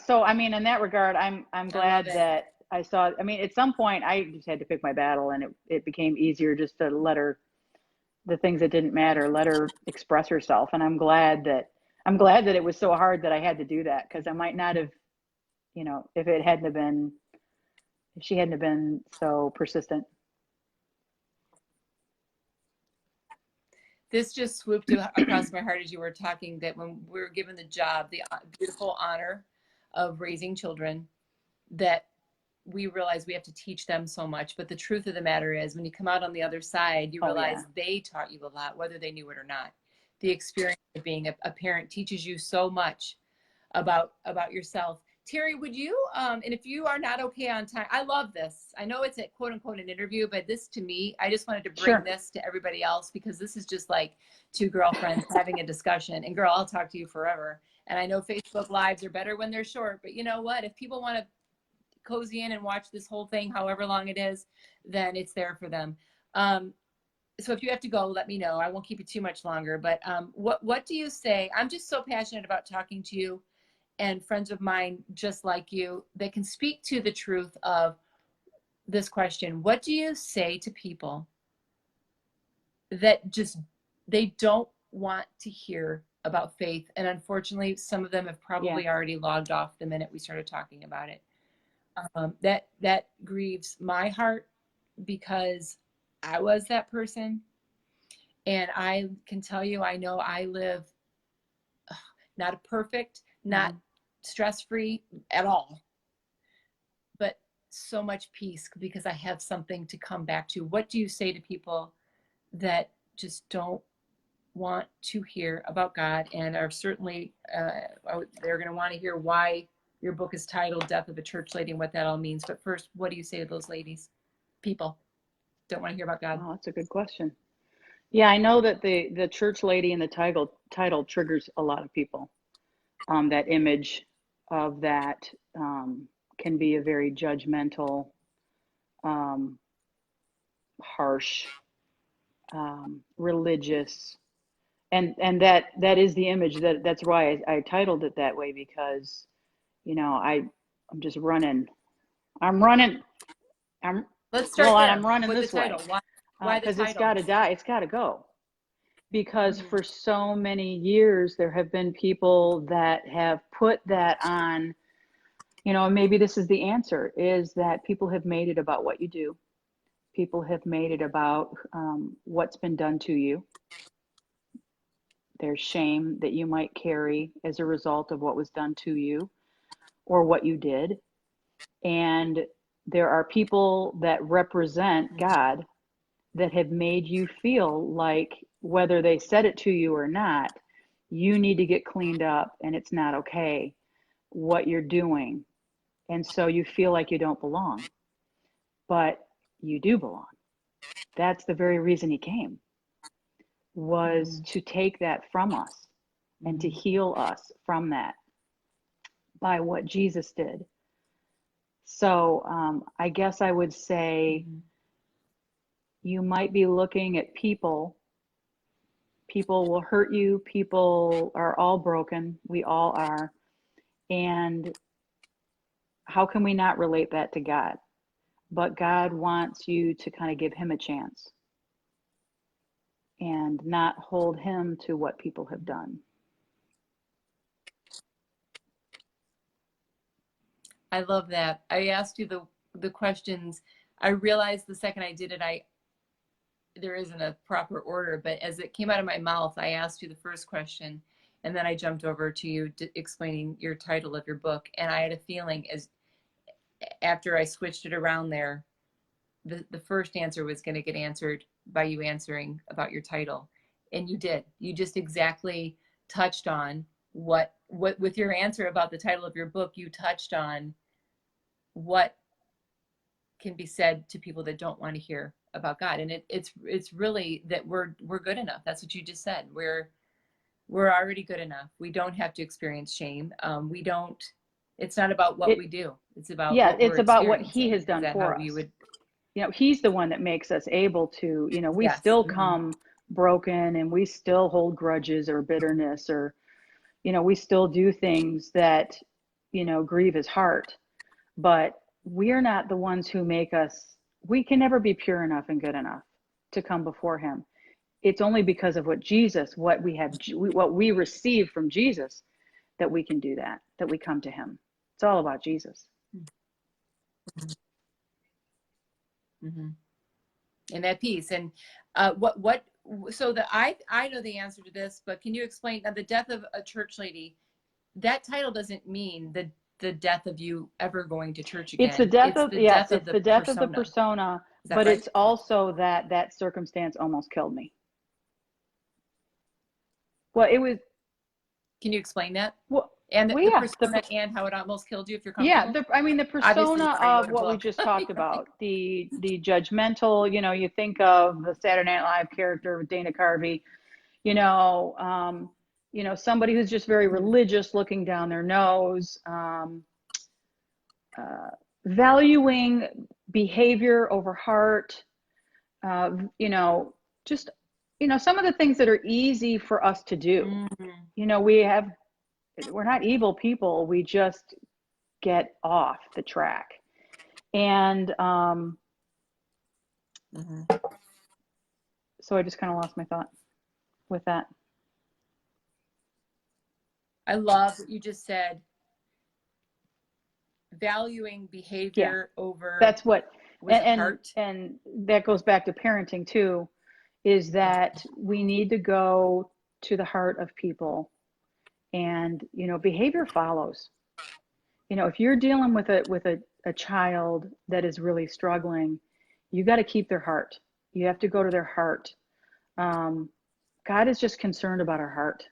so I mean, in that regard, I'm glad that I saw. I mean, at some point I just had to pick my battle, and it became easier just to let her, the things that didn't matter, let her express herself. And I'm glad that it was so hard that I had to do that, because I might not have, if she hadn't have been so persistent. This just swooped across my heart as you were talking, that when we were given the job, the beautiful honor of raising children, that we realize we have to teach them so much. But the truth of the matter is, when you come out on the other side, you realize they taught you a lot, whether they knew it or not. The experience of being a parent teaches you so much about yourself. Teri, would you, and if you are not okay on time, I love this. I know it's a quote unquote an interview, but this to me, I just wanted to bring this to everybody else, because this is just like two girlfriends having a discussion. And girl, I'll talk to you forever. And I know Facebook Lives are better when they're short, but you know what? If people want to cozy in and watch this whole thing, however long it is, then it's there for them. So if you have to go, let me know. I won't keep you too much longer. But what do you say? I'm just so passionate about talking to you and friends of mine just like you that can speak to the truth of this question. What do you say to people that just, they don't want to hear about faith. And unfortunately, some of them have Yeah. probably already logged off the minute we started talking about it. That grieves my heart because I was that person. And I can tell you, I know I live not a perfect, not stress free at all, but so much peace because I have something to come back to. What do you say to people that just don't want to hear about God and are certainly, they're going to want to hear why your book is titled Death of a Church Lady and what that all means. But first, what do you say to those ladies? People don't want to hear about God. Oh, that's a good question. Yeah, I know that the church lady in the title triggers a lot of people. That image of that can be a very judgmental, um, harsh, religious, and that is the image that's why I titled it that way, because I'm just running. I'm running. I'm Let's start well, and there I'm running with the this way title. Why the because it's title? got to die. It's got to go. Because Mm-hmm. for so many years there have been people that have put that on, and maybe this is the answer, is that people have made it about what you do. People have made it about what's been done to you. There's shame that you might carry as a result of what was done to you or what you did. And there are people that represent God that have made you feel like, whether they said it to you or not, you need to get cleaned up and it's not okay what you're doing. And so you feel like you don't belong, but you do belong. That's the very reason he came, was to take that from us and to heal us from that by what Jesus did. So I guess I would say you might be looking at people. People will hurt you. People are all broken. We all are. And how can we not relate that to God? But God wants you to kind of give him a chance and not hold him to what people have done. I love that. I asked you the questions. I realized the second I did it, there isn't a proper order, but as it came out of my mouth, I asked you the first question, and then I jumped over to you explaining your title of your book. And I had a feeling, as after I switched it around there, the first answer was going to get answered by you answering about your title, and you did. You just exactly touched on what with your answer about the title of your book. You touched on what can be said to people that don't want to hear about God. And it's really that we're good enough. That's what you just said. We're already good enough. We don't have to experience shame. We don't. It's not about what It, we do. It's about yeah, what it's we're about what he experiencing. has Is done that how for we us. would? He's the one that makes us able to, we Yes. still Mm-hmm. come broken and we still hold grudges or bitterness, or, we still do things that, grieve his heart. But we're not the ones who make us, we can never be pure enough and good enough to come before him. It's only because of what we receive from Jesus, that we can do that we come to him. It's all about Jesus. Mm-hmm. And that piece. And so I know the answer to this, but can you explain the death of a church lady? That title doesn't mean the death of you ever going to church It's the again. death It's of, the yes, death of it's the the death of the persona. persona, Is that but right? it's also that circumstance almost killed me. Well, it was, Can you explain that? well, And well the yeah, persona and how it almost killed you, if you're yeah, comfortable? the Obviously, persona you already of wrote a what we book. just talked You're like, about, the judgmental, you think of the Saturday Night Live character with Dana Carvey, you know, um, somebody who's just very religious, looking down their nose, uh, valuing behavior over heart, you know, just, some of the things that are easy for us to do. We're not evil people. We just get off the track. And so I just kind of lost my thought with that. I love what you just said. Valuing Yeah, behavior over, that's what, was it and heart? that goes back to parenting too, is that we need to go to the heart of people. And, behavior follows. If you're dealing with a child that is really struggling, you got to keep their heart. You have to go to their heart. God is just concerned about our heart.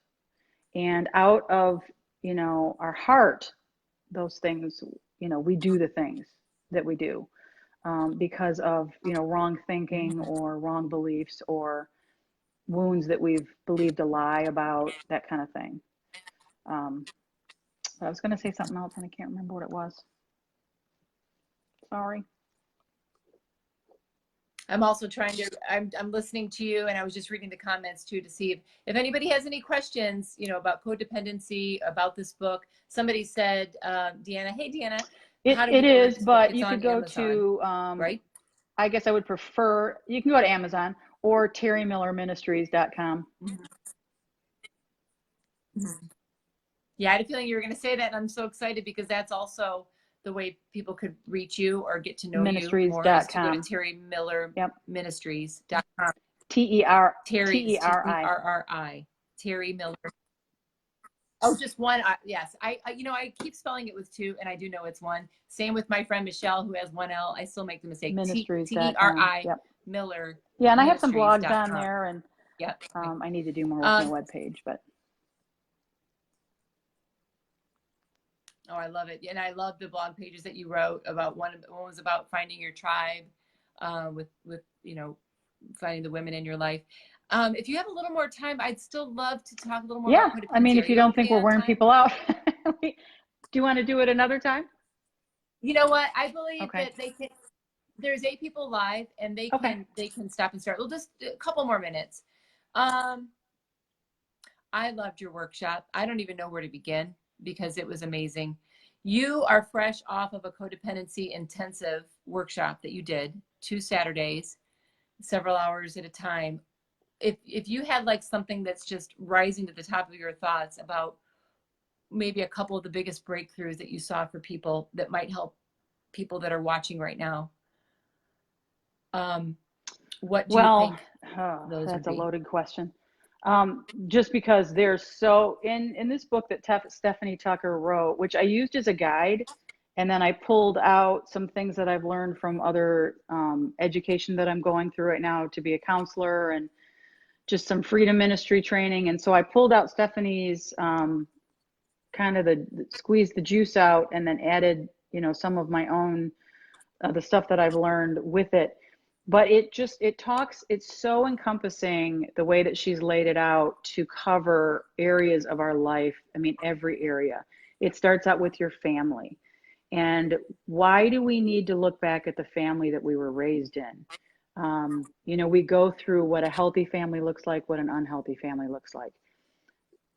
And out of, our heart, those things, we do the things that we do, because of, wrong thinking or wrong beliefs or wounds that we've believed a lie about, that kind of thing. Um, I was going to say something else and I can't remember what it was. Sorry. I'm also trying to, I'm listening to you, and I was just reading the comments too to see if anybody has any questions, about codependency, about this book. Somebody said, Deanna, hey Deanna, how do It we order is, this book? but It's you could on go Amazon, to, right? I guess I would prefer, you can go to Amazon or terimillerministries.com. Mm-hmm. Yeah, I had a feeling you were going to say that, and I'm so excited because that's also the way people could reach you or get to know you more, is to go to Ministries.com. Yep. terimillerministries.com. Terry is Terri. Terri. Teri Miller. Oh, just one. Yes, I keep spelling it with two, and I do know it's one. Same with my friend Michelle, who has one L. I still make the mistake. Ministries.com. Teri Yep. Miller Yeah, and I have some blogs on Ministries.com. there, and Yep. I need to do more with my webpage, but. Oh, I love it. And I love the blog pages that you wrote about. One was about finding your tribe, with finding the women in your life. If you have a little more time, I'd still love to talk a little more Yeah, about I mean, codependency. Are if you you don't think okay we're on wearing time? people out, do you want to do it another time? You know what? I believe Okay. that they can. There's 8 people live, and they Okay. can stop and start. Well, just a couple more minutes. Um, I loved your workshop. I don't even know where to begin because it was amazing. You are fresh off of a codependency intensive workshop that you did 2 Saturdays, several hours at a time. If you had like something that's just rising to the top of your thoughts about maybe a couple of the biggest breakthroughs that you saw for people that might help people that are watching right now, what do you Well, think those would that's a be? loaded question. Just because there's so in this book that Stephanie Tucker wrote, which I used as a guide, and then I pulled out some things that I've learned from other education that I'm going through right now to be a counselor, and just some freedom ministry training. And so I pulled out Stephanie's kind of squeezed the juice out, and then added, some of my own the stuff that I've learned with it. But it's so encompassing the way that she's laid it out to cover areas of our life. I mean, every area. It starts out with your family. And why do we need to look back at the family that we were raised in? We go through what a healthy family looks like, what an unhealthy family looks like.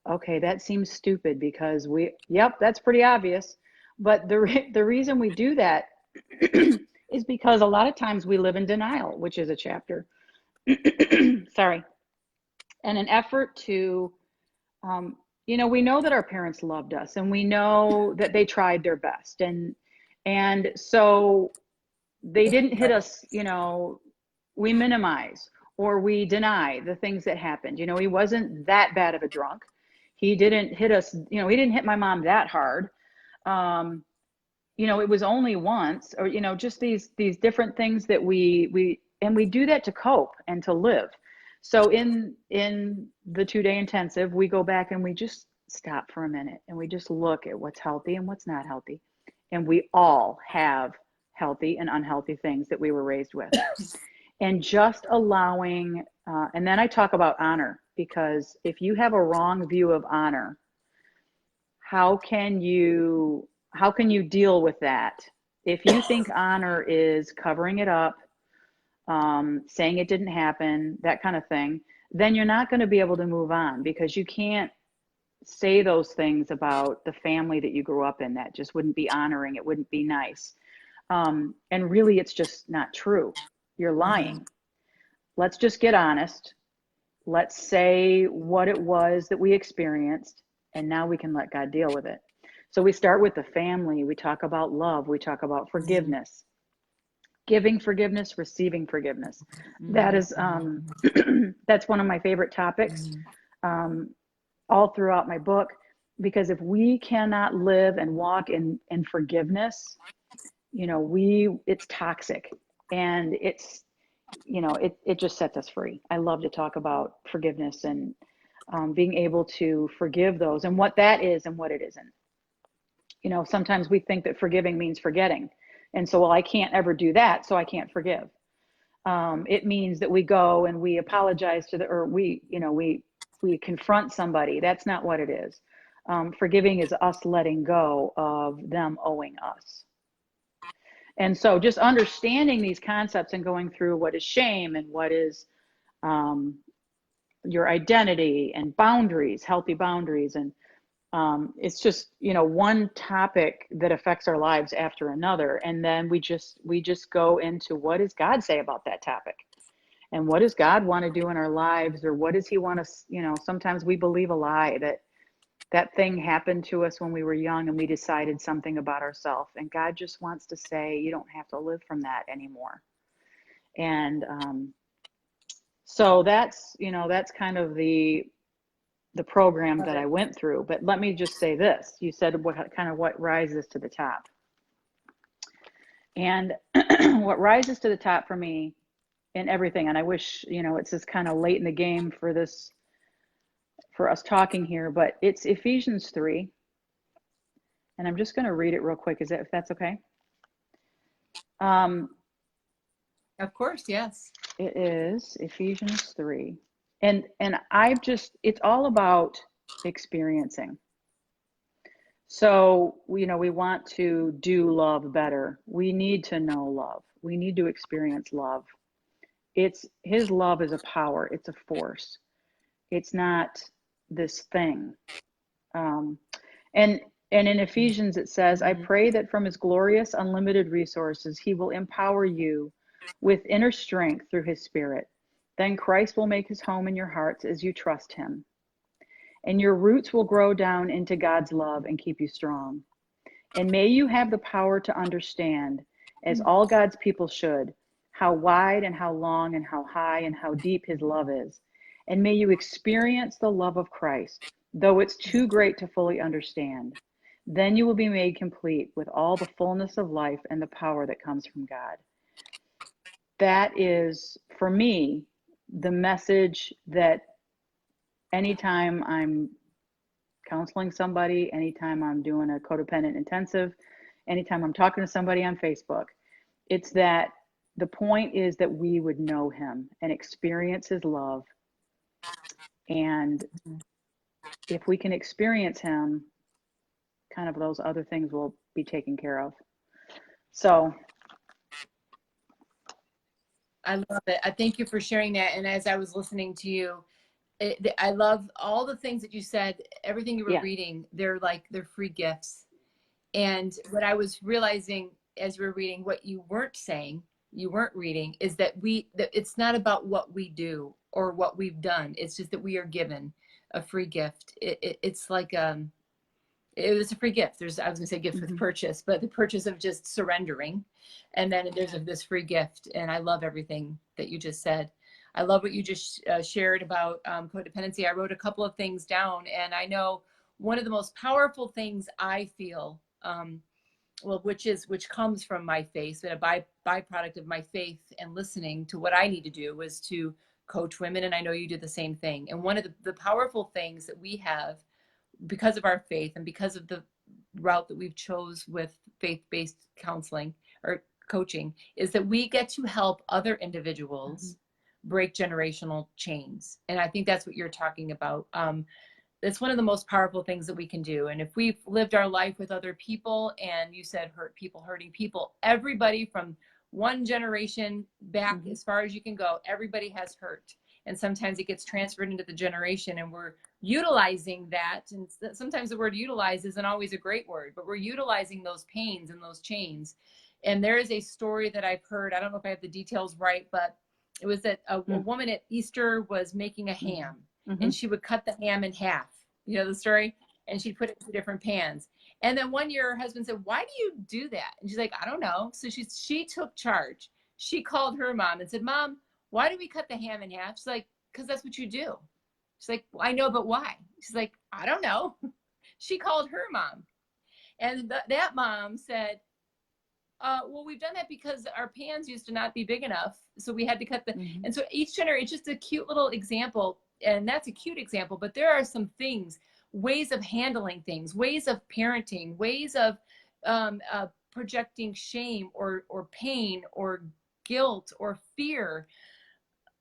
Okay, that seems stupid because yep, that's pretty obvious. But the reason we do that is because a lot of times we live in denial, which is a chapter. Sorry. And an effort to, we know that our parents loved us, and we know that they tried their best. And so they didn't hit us, we minimize or we deny the things that happened. He wasn't that bad of a drunk. He didn't hit us, he didn't hit my mom that hard. It was only once, or, just these different things that we do that to cope and to live. So in the 2-day intensive, we go back and we just stop for a minute and we just look at what's healthy and what's not healthy. And we all have healthy and unhealthy things that we were raised with. And just allowing, and then I talk about honor, because if you have a wrong view of honor, how can you deal with that? If you think honor is covering it up, saying it didn't happen, that kind of thing, then you're not going to be able to move on, because you can't say those things about the family that you grew up in. That just wouldn't be honoring. It wouldn't be nice. And really, it's just not true. You're lying. Let's just get honest. Let's say what it was that we experienced. And now we can let God deal with it. So we start with the family. We talk about love. We talk about forgiveness, giving forgiveness, receiving forgiveness. That is, that's one of my favorite topics all throughout my book, because if we cannot live and walk in forgiveness, you know, it's toxic, and it's, you know, it just sets us free. I love to talk about forgiveness and being able to forgive those and what that is and what it isn't. You know, sometimes we think that forgiving means forgetting. And so, well, I can't ever do that, so I can't forgive. It means that we go and we apologize to or we, you know, we confront somebody. That's not what it is. Forgiving is us letting go of them owing us. And so just understanding these concepts and going through what is shame and what is your identity and boundaries, healthy boundaries. And it's just, you know, one topic that affects our lives after another. And then we just go into, what does God say about that topic? And what does God want to do in our lives? Or what does he want us, you know, sometimes we believe a lie that thing happened to us when we were young and we decided something about ourselves. And God just wants to say, you don't have to live from that anymore. And so that's, you know, that's kind of the program that I went through. But let me just say this. You said what rises to the top. And what rises to the top for me in everything, and I wish, you know, it's just kind of late in the game for this, for us talking here, but it's Ephesians 3. And I'm just going to read it real quick. If that's okay? Of course, yes. It is Ephesians 3. And I've just, it's all about experiencing. So, you know, we want to do love better. We need to know love. We need to experience love. His love is a power. It's a force. It's not this thing. And in Ephesians, it says, I pray that from his glorious, unlimited resources, he will empower you with inner strength through his Spirit. Then Christ will make his home in your hearts as you trust him. And your roots will grow down into God's love and keep you strong. And may you have the power to understand, as all God's people should, how wide and how long and how high and how deep his love is. And may you experience the love of Christ, though it's too great to fully understand. Then you will be made complete with all the fullness of life and the power that comes from God. That is, for me, the message that anytime I'm counseling somebody, anytime I'm doing a codependent intensive, anytime I'm talking to somebody on Facebook, it's that the point is that we would know him and experience his love. And if we can experience him, kind of those other things will be taken care of. So I love it. I thank you for sharing that. And as I was listening to you, I love all the things that you said, everything you were reading, they're free gifts. And what I was realizing as you were reading, what you weren't saying, you weren't reading, is that it's not about what we do or what we've done. It's just that we are given a free gift. It's like, it was a free gift. I was going to say gift with purchase, but the purchase of just surrendering. And then there's this free gift. And I love everything that you just said. I love what you just shared about codependency. I wrote a couple of things down, and I know one of the most powerful things I feel, which comes from my faith, but a byproduct of my faith and listening to what I need to do, was to coach women. And I know you do the same thing. And one of the powerful things that we have, because of our faith and because of the route that we've chose with faith-based counseling or coaching, is that we get to help other individuals break generational chains. And I think that's what you're talking about. That's one of the most powerful things that we can do. And if we've lived our life with other people, and you said hurting people, everybody from one generation back as far as you can go, everybody has hurt. And sometimes it gets transferred into the generation, and we're utilizing that. And sometimes the word utilize isn't always a great word, but we're utilizing those pains and those chains. And there is a story that I've heard, I don't know if I have the details right, but it was that a woman at Easter was making a ham, and she would cut the ham in half. You know the story? and she'd put it into different pans. And then one year her husband said, why do you do that? And she's like, I don't know. So she took charge. She called her mom and said, Mom, why do we cut the ham in half? She's like, because that's what you do. She's like, well, I know, but why? She's like, I don't know. She called her mom. And that mom said, well, we've done that because our pans used to not be big enough. So we had to cut the, and so each generation, it's just a cute little example. And that's a cute example, but there are some things, ways of handling things, ways of parenting, ways of projecting shame or pain or guilt or fear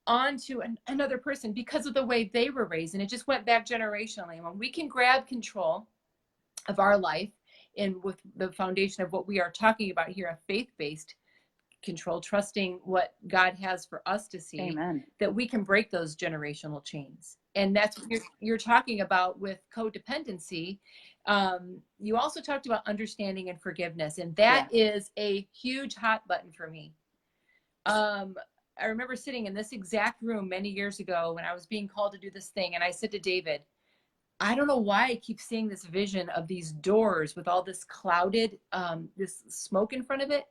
onto another person because of the way they were raised. And it just went back generationally. When we can grab control of our life, and with the foundation of what we are talking about here, a faith-based control, trusting what God has for us to see, Amen. that we can break those generational chains. And that's what you're talking about with codependency. You also talked about understanding and forgiveness, and that is a huge hot button for me. I remember sitting in this exact room many years ago when I was being called to do this thing, and I said to David, I don't know why I keep seeing this vision of these doors with all this clouded, this smoke in front of it.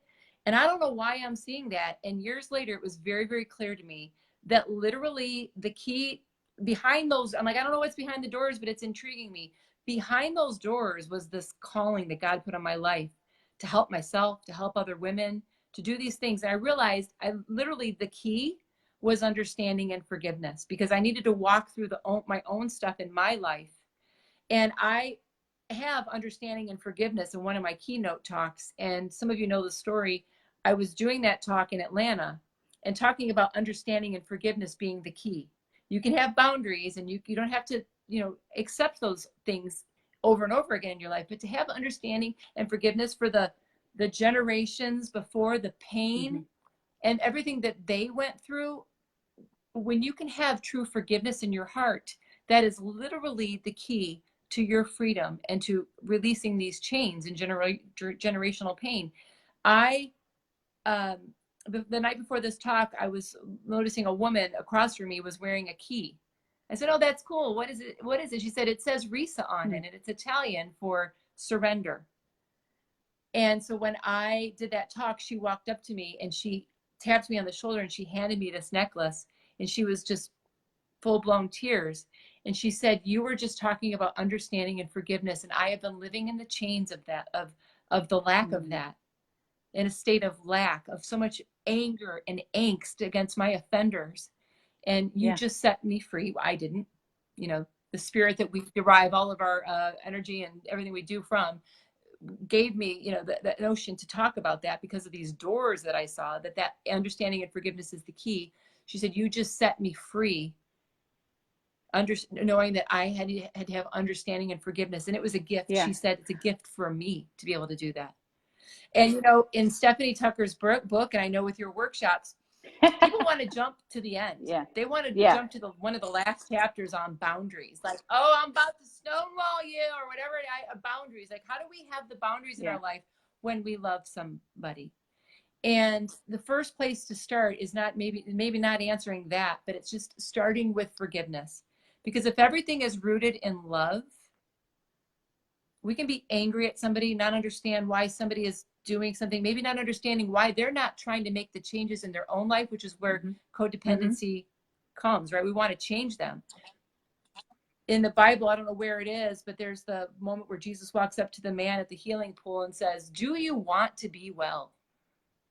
And I don't know why I'm seeing that. And years later, it was very, very clear to me that literally the key behind those, I'm like, I don't know what's behind the doors, but it's intriguing me. Behind those doors was this calling that God put on my life to help myself, to help other women, to do these things. And I realized the key was understanding and forgiveness, because I needed to walk through my own stuff in my life. And I have understanding and forgiveness in one of my keynote talks. And some of you know the story. I was doing that talk in Atlanta and talking about understanding and forgiveness being the key. You can have boundaries, and you don't have to, accept those things over and over again in your life, but to have understanding and forgiveness for the generations before, the pain and everything that they went through. When you can have true forgiveness in your heart, that is literally the key to your freedom and to releasing these chains and generational pain. The night before this talk, I was noticing a woman across from me was wearing a key. I said, oh, that's cool. What is it? What is it? She said, it says Risa on it, and it's Italian for surrender. And so when I did that talk, she walked up to me and she tapped me on the shoulder and she handed me this necklace, and she was just full-blown tears. And she said, you were just talking about understanding and forgiveness, and I have been living in the chains of that, of the lack of that, in a state of lack, of so much anger and angst against my offenders. And you just set me free. I didn't, the spirit that we derive all of our energy and everything we do from gave me, the notion to talk about that because of these doors that I saw, that understanding and forgiveness is the key. She said, you just set me free, knowing that I had to have understanding and forgiveness. And it was a gift. She said, it's a gift for me to be able to do that. And, in Stephanie Tucker's book, and I know with your workshops, people want to jump to the end. They want to jump to one of the last chapters on boundaries. Like, oh, I'm about to stonewall you or whatever. Boundaries. Like, how do we have the boundaries in our life when we love somebody? And the first place to start is not maybe not answering that, but it's just starting with forgiveness. Because if everything is rooted in love, we can be angry at somebody, not understand why somebody is doing something, maybe not understanding why they're not trying to make the changes in their own life, which is where codependency comes, right? We want to change them. In the Bible, I don't know where it is, but there's the moment where Jesus walks up to the man at the healing pool and says, do you want to be well?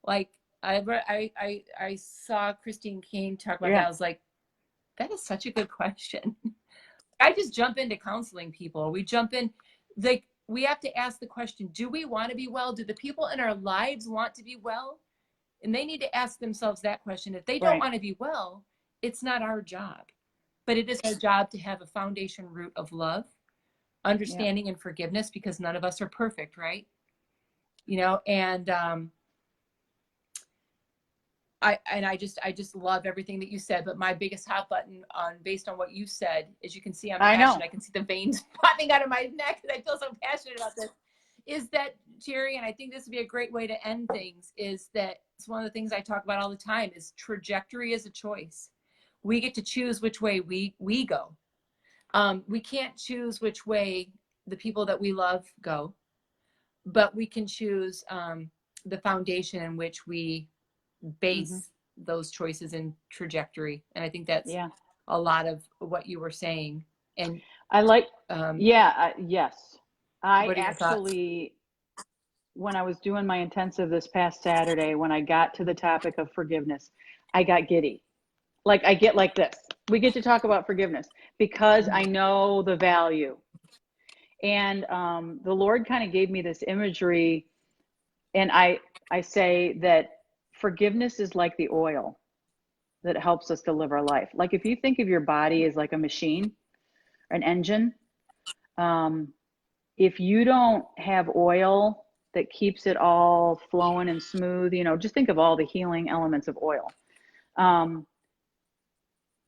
Like, I saw Christine Kane talk about that. I was like, that is such a good question. I just jump into counseling people. We jump in, like, we have to ask the question, do we want to be well? Do the people in our lives want to be well? And they need to ask themselves that question. If they don't want to be well, it's not our job. But it is our job to have a foundation root of love, understanding, and forgiveness, because none of us are perfect, right? And I just love everything that you said. But my biggest hot button based on what you said, as you can see, I'm passionate. I can see the veins popping out of my neck because I feel so passionate about this. Is that, Teri, and I think this would be a great way to end things, is that it's one of the things I talk about all the time, is trajectory is a choice. We get to choose which way we go. We can't choose which way the people that we love go, but we can choose the foundation in which we Hmm. base those choices and trajectory. And I think that's Yeah. a lot of what you were saying. And I like, um, yeah, yes. I what are your thoughts? actually, when I was doing my intensive this past Saturday, when I got to the topic of forgiveness, I got giddy. Like I get like this. We get to talk about forgiveness because I Mhm. know the value. And the Lord kind of gave me this imagery, and I say that forgiveness is like the oil that helps us to live our life. Like if you think of your body as like a machine, an engine, um, if you don't have oil that keeps it all flowing and smooth, you know, just think of all the healing elements of oil. Um,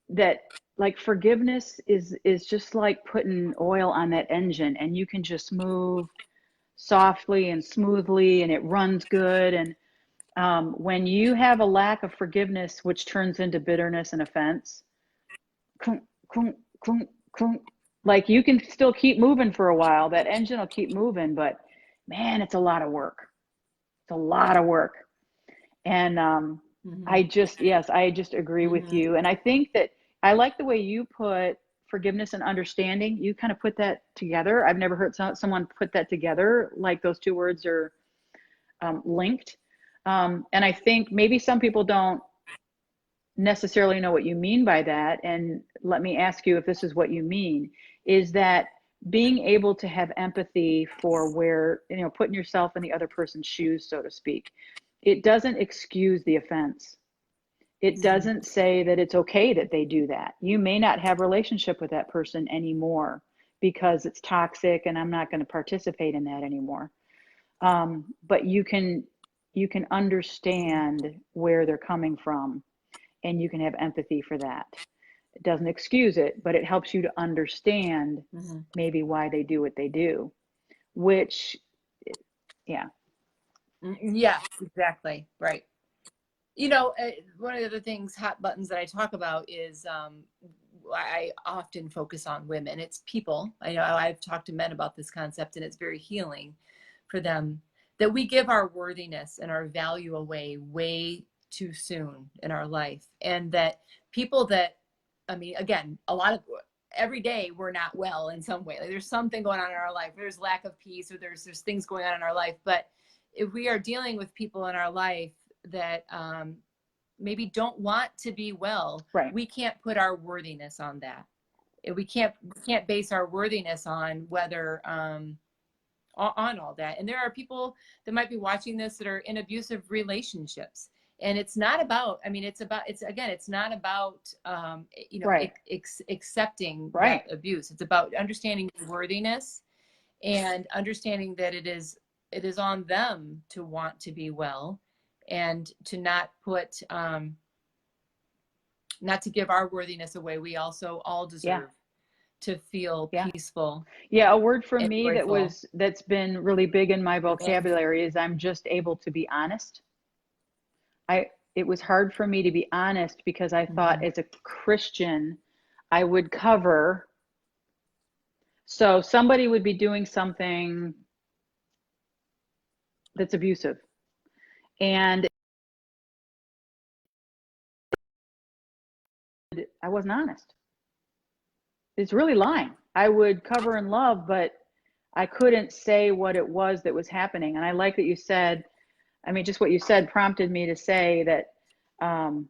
that like forgiveness is just like putting oil on that engine, and you can just move softly and smoothly, and it runs good. And when you have a lack of forgiveness, which turns into bitterness and offense, clunk, clunk, clunk, clunk, like you can still keep moving for a while. That engine will keep moving, but man, it's a lot of work. It's a lot of work. And Mhm. I just, yes, I just agree with Mhm. you. And I think that I like the way you put forgiveness and understanding. You kind of put that together. I've never heard someone put that together, like those two words are linked. And I think maybe some people don't necessarily know what you mean by that. And let me ask you if this is what you mean, is that being able to have empathy for where, you know, putting yourself in the other person's shoes, so to speak. It doesn't excuse the offense. It Mhm. doesn't say that it's okay that they do that. You may not have a relationship with that person anymore because it's toxic and I'm not going to participate in that anymore. But you can understand where they're coming from, and you can have empathy for that. It doesn't excuse it, but it helps you to understand Mhm. maybe why they do what they do, which, yeah. Yes, exactly. Right. You know, one of the other things, hot buttons that I talk about is I often focus on women. It's people. I know I've talked to men about this concept, and it's very healing for them that we give our worthiness and our value away way too soon in our life. And that people that, I mean, again, a lot of every day we're not well in some way. Like there's something going on in our life. There's lack of peace, or there's things going on in our life. But if we are dealing with people in our life that maybe don't want to be well, Right. we can't put our worthiness on that. We can't base our worthiness on whether on all that. And there are people that might be watching this that are in abusive relationships. And it's not about, I mean, it's again, it's not about, Right. accepting that Right. abuse. It's about understanding worthiness and understanding that it is on them to want to be well, and to not put not to give our worthiness away. We also all Yeah. deserve to feel Yeah. peaceful Yeah. A word for and me joyful. that's been really big in my Yeah. vocabulary is I'm just able to be honest. It was hard for me to be honest because I thought Mhm. as a Christian, I would cover. So somebody would be doing something that's abusive, and I wasn't honest. It's really lying. I would cover in love, but I couldn't say what it was that was happening. And I like that you said, I mean, just what you said prompted me to say that um,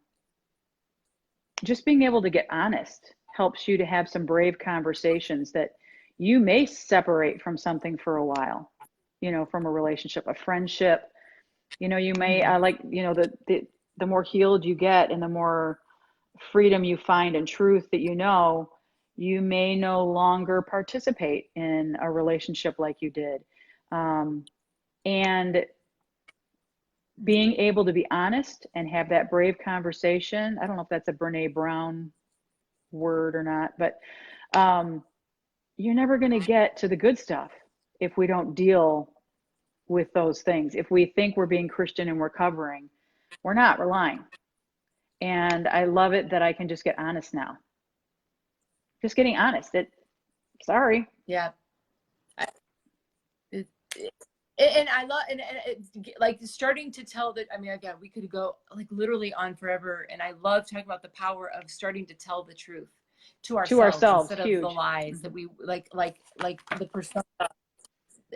just being able to get honest helps you to have some brave conversations that you may separate from something for a while, you know, from a relationship, a friendship. You know, you may Mhm. like, you know, the more healed you get and the more freedom you find and truth that you may no longer participate in a relationship like you did. Um, and being able to be honest and have that brave conversation. I don't know if that's a Brene Brown word or not, but um, you're never going to get to the good stuff if we don't deal with those things. If we think we're being Christian and we're covering, we're not, we're lying. And I love it that I can just get honest now. Just getting honest that, sorry. Yeah. and I love, and it's like starting to tell that, I mean, again, we could go like literally on forever. And I love talking about the power of starting to tell the truth to To ourselves ourselves, instead of the huge. lies that we like the persona.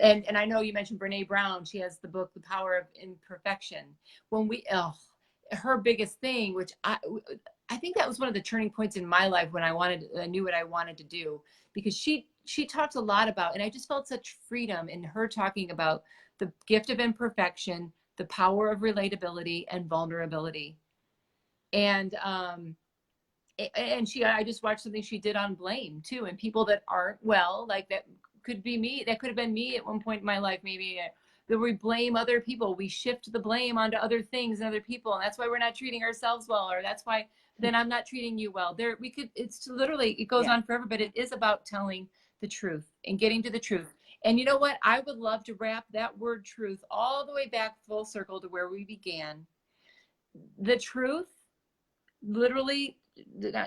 And I know you mentioned Brene Brown. She has the book, The Power of Imperfection. When we, oh, her biggest thing, which I think that was one of the turning points in my life when I knew what I wanted to do, because she talked a lot about, and I just felt such freedom in her talking about the gift of imperfection, the power of relatability and vulnerability. And I just watched something she did on blame too, and people that aren't well, like that could be me, that could have been me at one point in my life, maybe, that we blame other people, we shift the blame onto other things and other people, and that's why we're not treating ourselves well, or that's why then I'm not treating you well. There, we could, it's literally, it goes Yeah. on forever, but it is about telling the truth and getting to the truth. And you know what, I would love to wrap that word truth all the way back full circle to where we began. The truth, literally,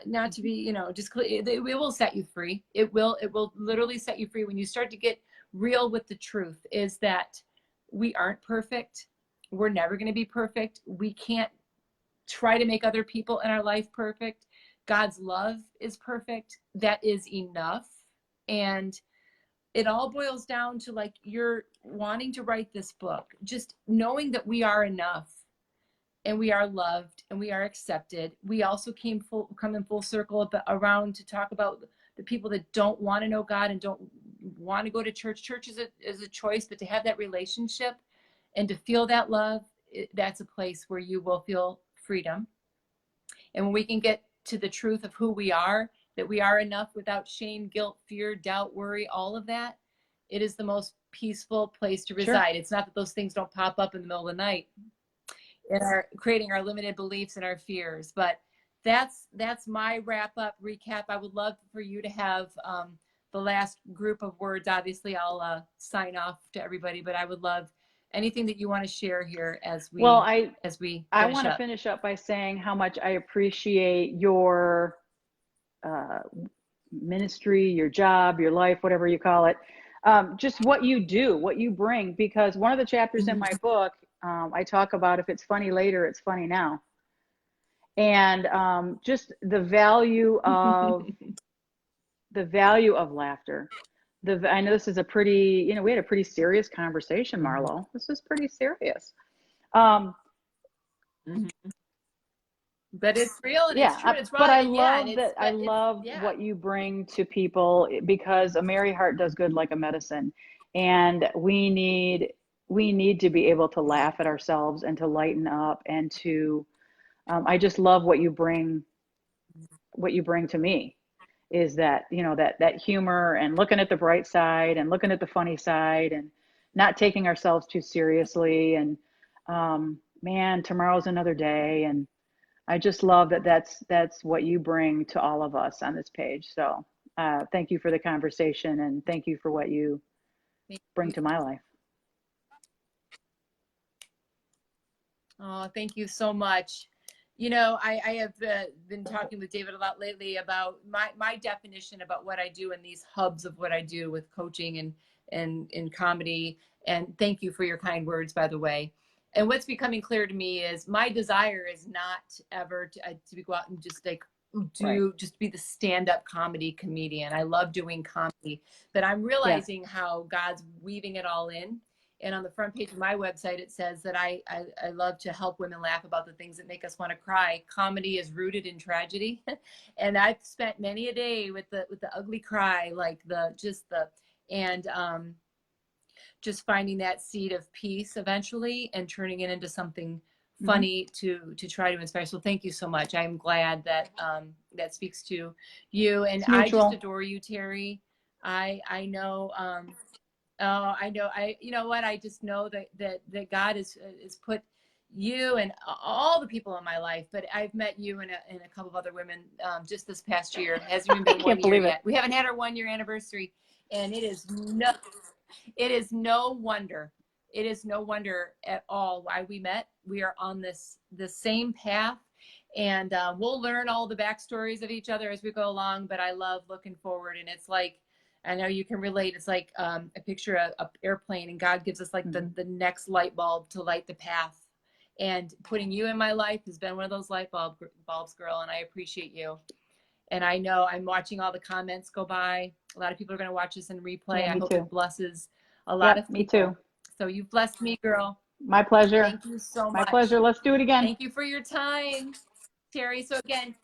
not to be, you know, just it will set you free. It will literally set you free when you start to get real with the truth, is that we aren't perfect. We're never going to be perfect. We can't try to make other people in our life perfect. God's love is perfect. That is enough. And it all boils down to, like, you're wanting to write this book, just knowing that we are enough, and we are loved, and we are accepted. We also come in full circle around to talk about the people that don't want to know God and don't want to go to church. Church is a choice, but to have that relationship and to feel that love, that's a place where you will feel freedom. And when we can get to the truth of who we are, that we are enough without shame, guilt, fear, doubt, worry, all of that, it is the most peaceful place to Sure. reside. It's not that those things don't pop up in the middle of the night and are creating our limited beliefs and our fears. But that's my wrap up recap. I would love for you to have the last group of words. Obviously, I'll sign off to everybody, but I would love anything that you want to share here as we Well, I finish want to up. finish up by saying how much I appreciate your uh, ministry, your job, your life, whatever you call it. Just what you do, what you bring, because one of the chapters in my book, I talk about, if it's funny later, it's funny now. And just the value of laughter. I know this is a pretty, you know, we had a pretty serious conversation, Mhm. Marlo. This is pretty serious. Um, Mhm. But it's real and it's true yeah, and it's but raw. I And yeah, and love that. I it's love yeah. what you bring to people, because a merry heart does good like a medicine, and we need to be able to laugh at ourselves and to lighten up and to. I just love what you bring. What you bring to me is that, you know, that humor and looking at the bright side and looking at the funny side and not taking ourselves too seriously. And man, tomorrow's another day. And I just love that that's what you bring to all of us on this page. So thank you for the conversation, and thank you for what you Thank bring you. to my life. Oh, thank you so much. You know, I have been talking with David a lot lately about my definition about what I do in these hubs of what I do with coaching and in comedy. And thank you for your kind words, by the way. And what's becoming clear to me is my desire is not ever to go out and just like Right. just be the stand-up comedy comedian. I love doing comedy, but I'm Yeah. realizing how God's weaving it all in. And on the front page of my website, it says that I love to help women laugh about the things that make us want to cry. Comedy is rooted in tragedy. And I've spent many a day with the ugly cry, like and just finding that seed of peace eventually and turning it into something Mm-hmm. funny to try to inspire. So thank you so much. I'm glad that that speaks to you. And It's I just mutual. adore you, Teri. I know oh, I know. You know what? I just know that God is put you and all the people in my life. But I've met you and a couple of other women just this past year. It hasn't even I been can't 1 year believe it. yet. We haven't had our 1 year anniversary, and it is no wonder. It is no wonder at all why we met. We are on the same path, and we'll learn all the backstories of each other as we go along. But I love looking forward, and it's like I know you can relate. It's like a picture of an airplane, and God gives us like the next light bulb to light the path. And putting you in my life has been one of those bulbs, girl, and I appreciate you. And I know I'm watching all the comments go by. A lot of people are going to watch this in replay. Yeah, I me hope too. it blesses a lot of people. Me too. So you've blessed me, girl. My pleasure. Thank you so My much. pleasure. Let's do it again. Thank you for your time, Teri. So again,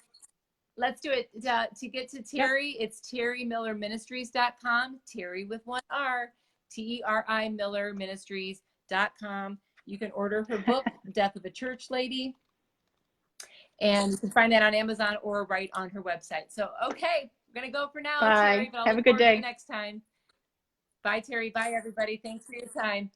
let's do it. To get to Teri, it's terimillerministries.com. Teri with one R, Teri Millerministries.com. You can order her book, Death of a Church Lady. And you can find that on Amazon or right on her website. So, okay, we're going to go for now, Bye. Teri, but I'll Have a look good forward to day. you next time. Bye, Teri. Bye, everybody. Thanks for your time.